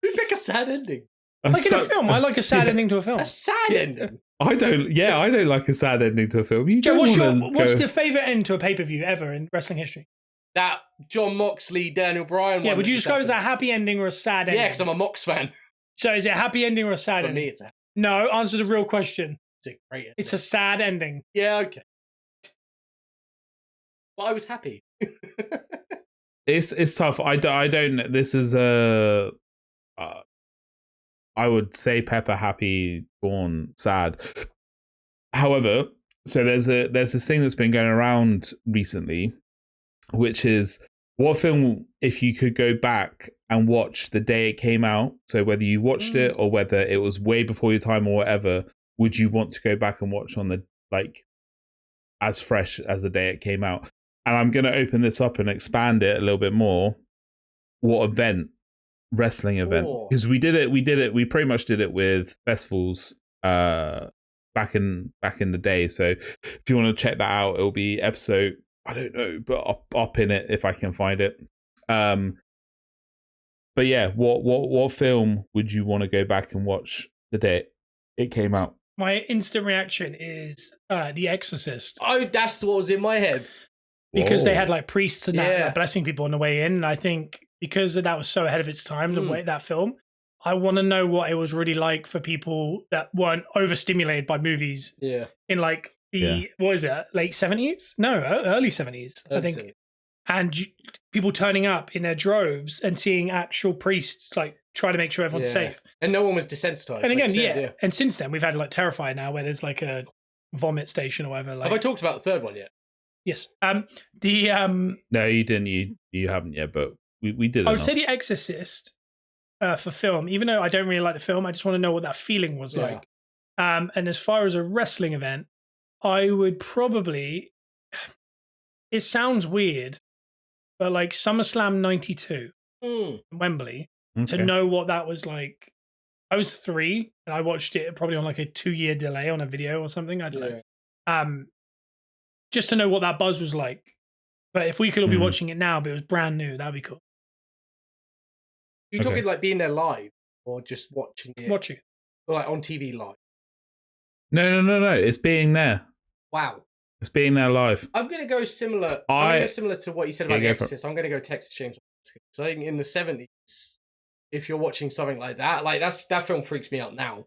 You pick a sad ending. Like in a film, I like a sad ending to a film. A sad ending. I don't like a sad ending to a film. Joe, what's the favourite end to a pay-per-view ever in wrestling history? That John Moxley, Daniel Bryan one. Yeah, would you describe it as a happy ending or a sad ending? Yeah, because I'm a Mox fan. So is it a happy ending or a sad ending? For me, it's a... No, answer the real question. It's a great ending. It's a sad ending. Yeah, okay. But I was happy. It's tough. I don't. This is a. I would say Pepper happy, Born sad. However, So there's this thing that's been going around recently, which is what film, if you could go back and watch the day it came out, so whether you watched it or whether it was way before your time or whatever, would you want to go back and watch on the as fresh as the day it came out? And I'm going to open this up and expand it a little bit more. What wrestling event? Because we pretty much did it with festivals back in the day. So if you want to check that out, it'll be episode, I don't know, but I'll pin it if I can find it. But yeah, what film would you want to go back and watch the day it came out? My instant reaction is The Exorcist. Oh, that's what was in my head. Because they had like priests and that blessing people on the way in. And I think because that was so ahead of its time, the way that film, I want to know what it was really like for people that weren't overstimulated by movies. Yeah. In like what is it, late 70s? No, early 70s, I think. 70s. And people turning up in their droves and seeing actual priests like try to make sure everyone's safe. And no one was desensitized. And again, and since then we've had like Terrifier now, where there's like a vomit station or whatever. Like, have I talked about the third one yet? Yes. No, you didn't. You haven't yet, but we did. I would say The Exorcist for film, even though I don't really like the film, I just want to know what that feeling was like. And as far as a wrestling event, I would probably. It sounds weird, but like SummerSlam '92, Wembley, to know what that was like. I was 3 and I watched it probably on like a 2-year delay on a video or something. I don't know. Just to know what that buzz was like. But if we could all be watching it now, but it was brand new, that'd be cool. Are you talking like being there live or just watching it? Watching it. Or like on TV live? No. It's being there. Wow. It's being there live. I'm going to go similar. I'm going to go similar to what you said about The Exorcist. I'm going to go Texas Chainsaw Massacre. So I think in the 70s, if you're watching something like that film freaks me out now.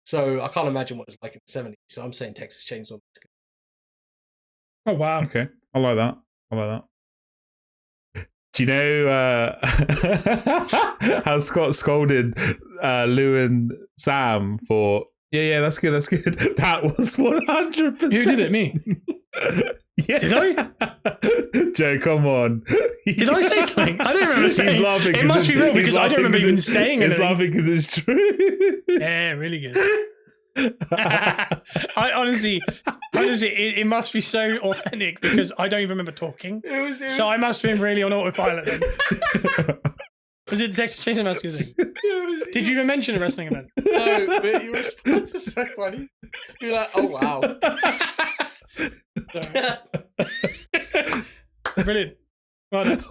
So I can't imagine what it was like in the 70s. So I'm saying Texas Chainsaw Massacre. Oh, wow. Okay. I like that. Do you know how Scott scolded Lew and Sam for... Yeah, that's good. That was 100%. Who did it? Me? Yeah. Did I? Joe, come on. Did I say something? I don't remember saying. He's laughing. It must be real because I don't remember even saying it. He's laughing because it's true. Yeah, really good. I honestly, it must be so authentic because I don't even remember talking. So I must have been really on autopilot then. Was it the Texas Chainsaw Massacre thing? Did you even mention a wrestling event? No, but your response was so funny. You're like, oh wow. Brilliant. Well done.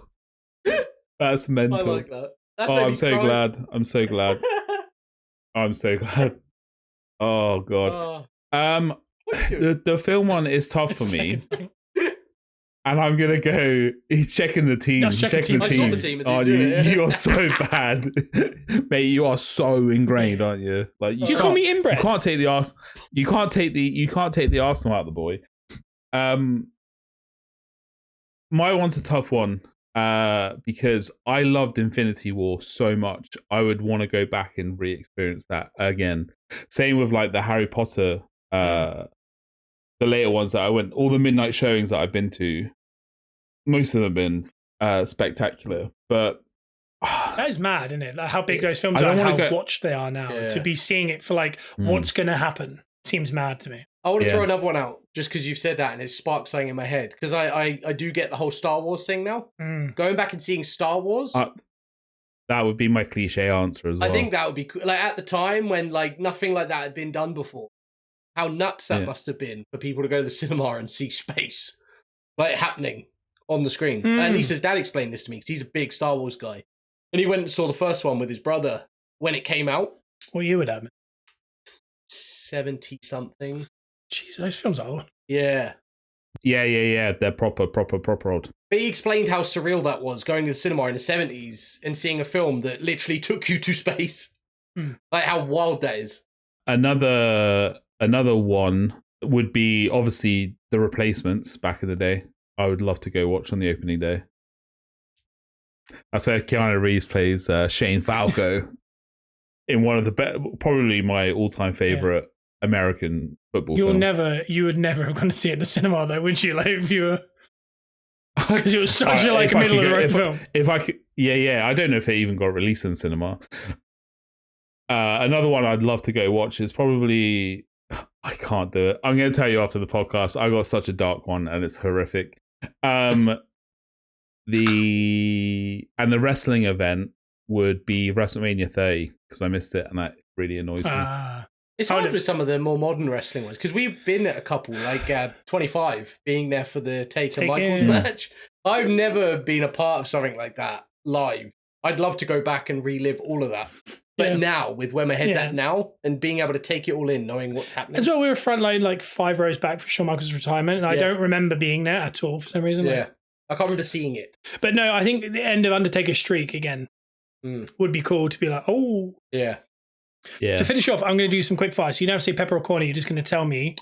That's mental. I like that. I'm so glad. I'm so glad. Oh god. The film one is tough for me. And I'm gonna go. He's checking the team. I saw the team as you are so bad, mate. You are so ingrained, aren't you? Like, you call me inbred. You can't take the Arsenal. You can't take the Arsenal out of the boy. My one's a tough one. Because I loved Infinity War so much, I would want to go back and re-experience that again. Same with like the Harry Potter. The later ones that I went, all the midnight showings that I've been to, most of them have been spectacular. But that is mad, isn't it? Like how big those films are and how watched they are now. Yeah. To be seeing it for like what's going to happen seems mad to me. I want to throw another one out just because you've said that and it sparked something in my head. Because I do get the whole Star Wars thing now. Going back and seeing Star Wars. That would be my cliche answer as well. I think that would be cool. Like at the time when like nothing like that had been done before. How nuts that must have been for people to go to the cinema and see space like happening on the screen. At least his dad explained this to me because he's a big Star Wars guy. And he went and saw the first one with his brother when it came out. What year would that have been? 70-something. Jeez, those films are old. Yeah. Yeah. They're proper old. But he explained how surreal that was, going to the cinema in the 70s and seeing a film that literally took you to space. Like how wild that is. Another one would be obviously The Replacements back in the day. I would love to go watch on the opening day. That's where Keanu Reeves plays Shane Falco in one of the probably my all-time favorite American football You film. would never have gone to see it in the cinema though, would you? Like if you were, because it was such a If I middle could of the go- road if- film. If I could, yeah. I don't know if it even got released in cinema. Another one I'd love to go watch is probably. I can't do it. I'm going to tell you after the podcast. I got such a dark one, and it's horrific. The wrestling event would be WrestleMania 30 because I missed it, and that really annoys me. It's hard with some of the more modern wrestling ones because we've been at a couple, like 25, being there for the Taker Michaels match. I've never been a part of something like that live. I'd love to go back and relive all of that. But now, with where my head's at now, and being able to take it all in, knowing what's happening. As well, we were front line like 5 rows back for Shawn Michaels' retirement, and I don't remember being there at all for some reason. Yeah. I can't remember seeing it. But no, I think the end of Undertaker's streak again would be cool to be like, oh. Yeah. To finish off, I'm going to do some quick fire. So you never say pepper or corny. You're just going to tell me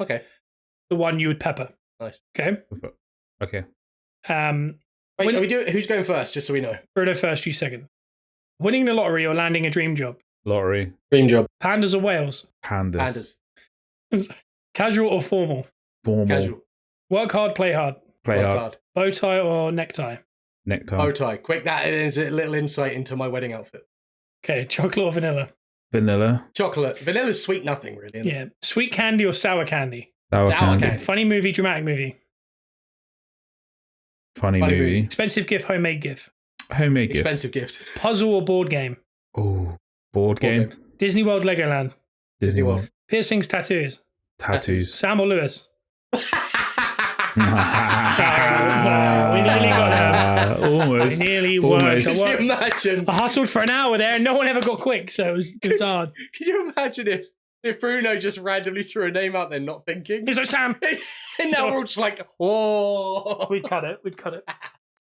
the one you would pepper. Nice. Okay? Okay. Wait, who's going first, just so we know? Bruno first, you second. Winning the lottery or landing a dream job? Lottery. Dream job. Pandas or whales? Pandas. Casual or formal? Formal. Casual. Work hard, play hard. Play hard. Bow tie or necktie? Necktie. Bow tie. Quick, that is a little insight into my wedding outfit. Okay, chocolate or vanilla? Vanilla. Chocolate. Vanilla's sweet nothing, really. Yeah. Sweet candy or sour candy? Sour candy. candy. Funny movie, dramatic movie? Funny movie. Expensive gift, homemade gift? Homemade gift. Expensive gift. Puzzle or board game? Oh, board game. Disney World, Legoland? Disney World. Piercings, tattoos? Tattoos. Sam or Lewis? We nearly got them. Almost. We nearly Almost. worked. Can you imagine? I hustled for an hour there and no one ever got quick, so it was hard. Can you imagine if Bruno just randomly threw a name out there not thinking? He's like, Sam. And now we're all just like, oh. We'd cut it.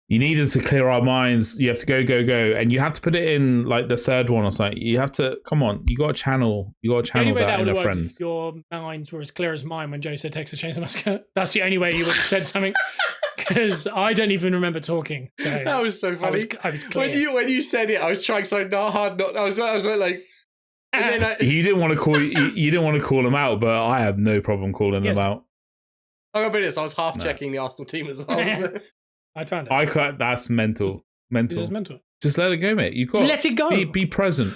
You needed to clear our minds. You have to go. And you have to put it in like the third one or something. You have to, come on, you got to channel that in a friends. If your minds were as clear as mine when Joe said Texas Chainsaw Massacre. That's the only way you would have said something. Because I don't even remember talking. So that was so funny. I was clear. When you said it, I was trying so hard not. I was like. And then you didn't want to call. You didn't want to call them out, but I have no problem calling them out. I was half checking the Arsenal team as well. I'd found it. That's mental. It is mental. Just let it go, mate. You got let it go. Be present.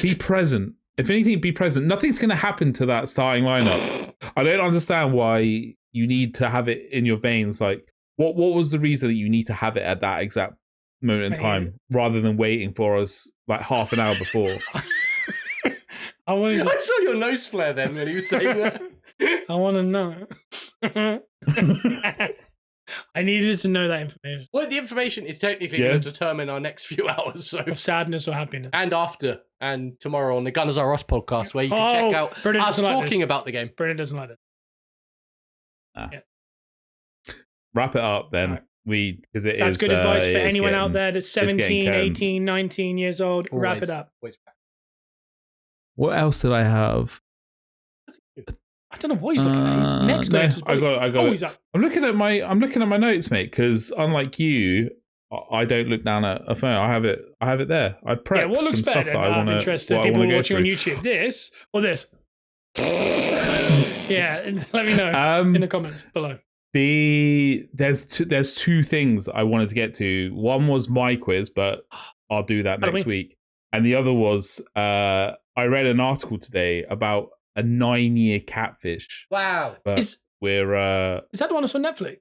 Be present. If anything, be present. Nothing's going to happen to that starting lineup. I don't understand why you need to have it in your veins. Like, what was the reason that you need to have it at that exact moment in time, rather than waiting for us like half an hour before? I saw your nose flare then when he was saying that. I want to know. I needed to know that information. Well, the information is technically going to determine our next few hours. So. Of sadness or happiness. And after. And tomorrow on the Gunners R Us podcast, where you can check out us talking about the game. Brendan doesn't like it. Wrap it up then. Right. That's good advice for anyone out there that's 17, 18, 19 years old. Always, wrap it up. What else did I have? I don't know what he's looking at. His next notes. I got it. Up. I'm looking at my notes, mate, because unlike you, I don't look down at a phone. I have it there. I prep. Yeah, what looks some better stuff that I want to people watching on YouTube? This or this? Yeah, let me know in the comments below. There's two things I wanted to get to. One was my quiz, but I'll do that next week. And the other was I read an article today about a 9-year catfish. Wow. But is that the one that's on Netflix?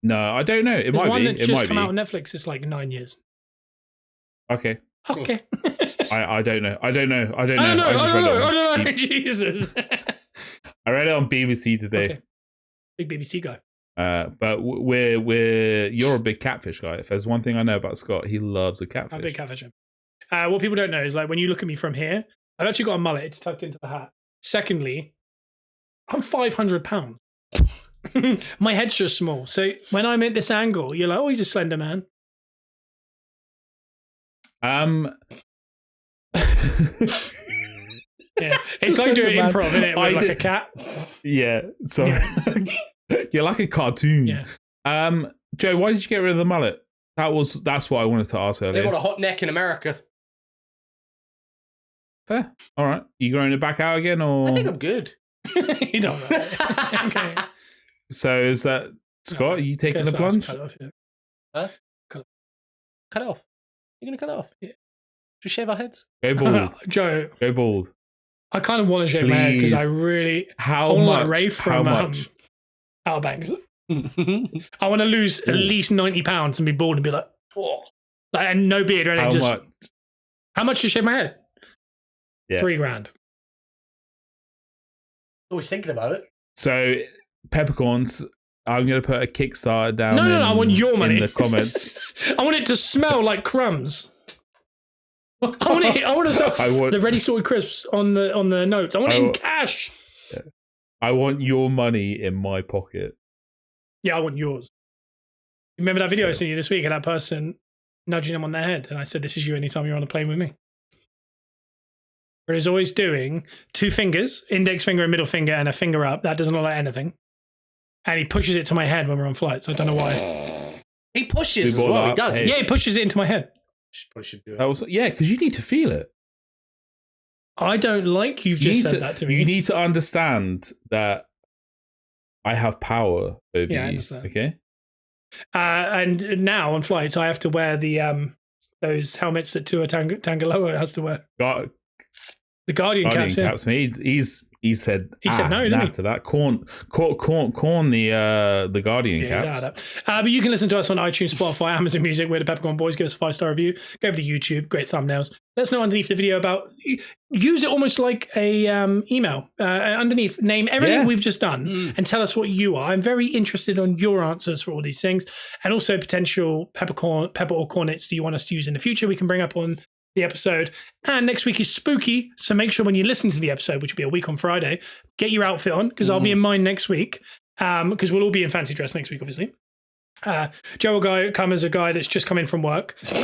No, I don't know. It might be. There's one that's just come out on Netflix. It's like 9 years. Okay. I don't know. I don't know. I don't know. Jesus. I read it on BBC today. Okay. Big BBC guy. But you're a big catfish guy. If there's one thing I know about Scott, he loves a catfish. I'm a big catfisher. What people don't know is like when you look at me from here, I've actually got a mullet. It's tucked into the hat. Secondly, I'm 500 pounds. My head's just small. So when I'm at this angle, you're like, oh, he's a slender man. Yeah, it's like doing improv, isn't it? With like a cat. Yeah, sorry. You're like a cartoon. Yeah. Joe, why did you get rid of the mullet? That's what I wanted to ask earlier. They want a hot neck in America. Fair. All right. You growing it back out again, or? I think I'm good. You don't know. Okay. So is that Scott? No, are you taking guess the I'll plunge? cut it off, yeah. Huh? Cut it. Cut it off. You're gonna cut it off. Yeah. Should we shave our heads? Go bald. Joe, Go bald. I kind of want to shave my head because I Please. really How I want much? like Ray How from much? Outer Banks. I want to lose at least 90 pounds and be bald and be like, oh, like, and no beard or anything. How Just much? how much to shave my head? Yeah. $3,000. Always thinking about it. So peppercorns. I'm gonna put a Kickstarter down. No, I want your money in the comments. I want it to smell like crumbs. I want to sell the ready sorted crisps on the notes. I want it in cash. Yeah. I want your money in my pocket. Yeah, I want yours. Remember that video I sent you this week of that person nudging them on their head? And I said, this is you anytime you're on a plane with me. Where he's always doing 2 fingers, index finger and middle finger, and a finger up. That doesn't look like anything. And he pushes it to my head when we're on flights. I don't know why. He pushes as well. He does. Hey. Yeah, he pushes it into my head. Probably should do it. That was, yeah, because you need to feel it. I don't like you've just said that to me. You need to understand that I have power over Yeah, I you. understand. Okay. And now on flights, I have to wear the those helmets that Tua Tagovailoa has to wear. The Guardian caps. Yeah. Mate. He said no, didn't he? to that. Corn the Guardian caps. But you can listen to us on iTunes, Spotify, Amazon Music. We're the Peppercorn Boys. Give us a 5-star review. Go over to YouTube. Great thumbnails. Let us know underneath the video about. Use it almost like a email. Underneath, name everything we've just done and tell us what you are. I'm very interested on your answers for all these things, and also potential pepper or cornets do you want us to use in the future. We can bring up on the episode. And next week is spooky, so make sure when you listen to the episode, which will be a week on Friday, get your outfit on, because I'll be in mine next week, because we'll all be in fancy dress next week, obviously. Joe will come as a guy that's just come in from work. Bruno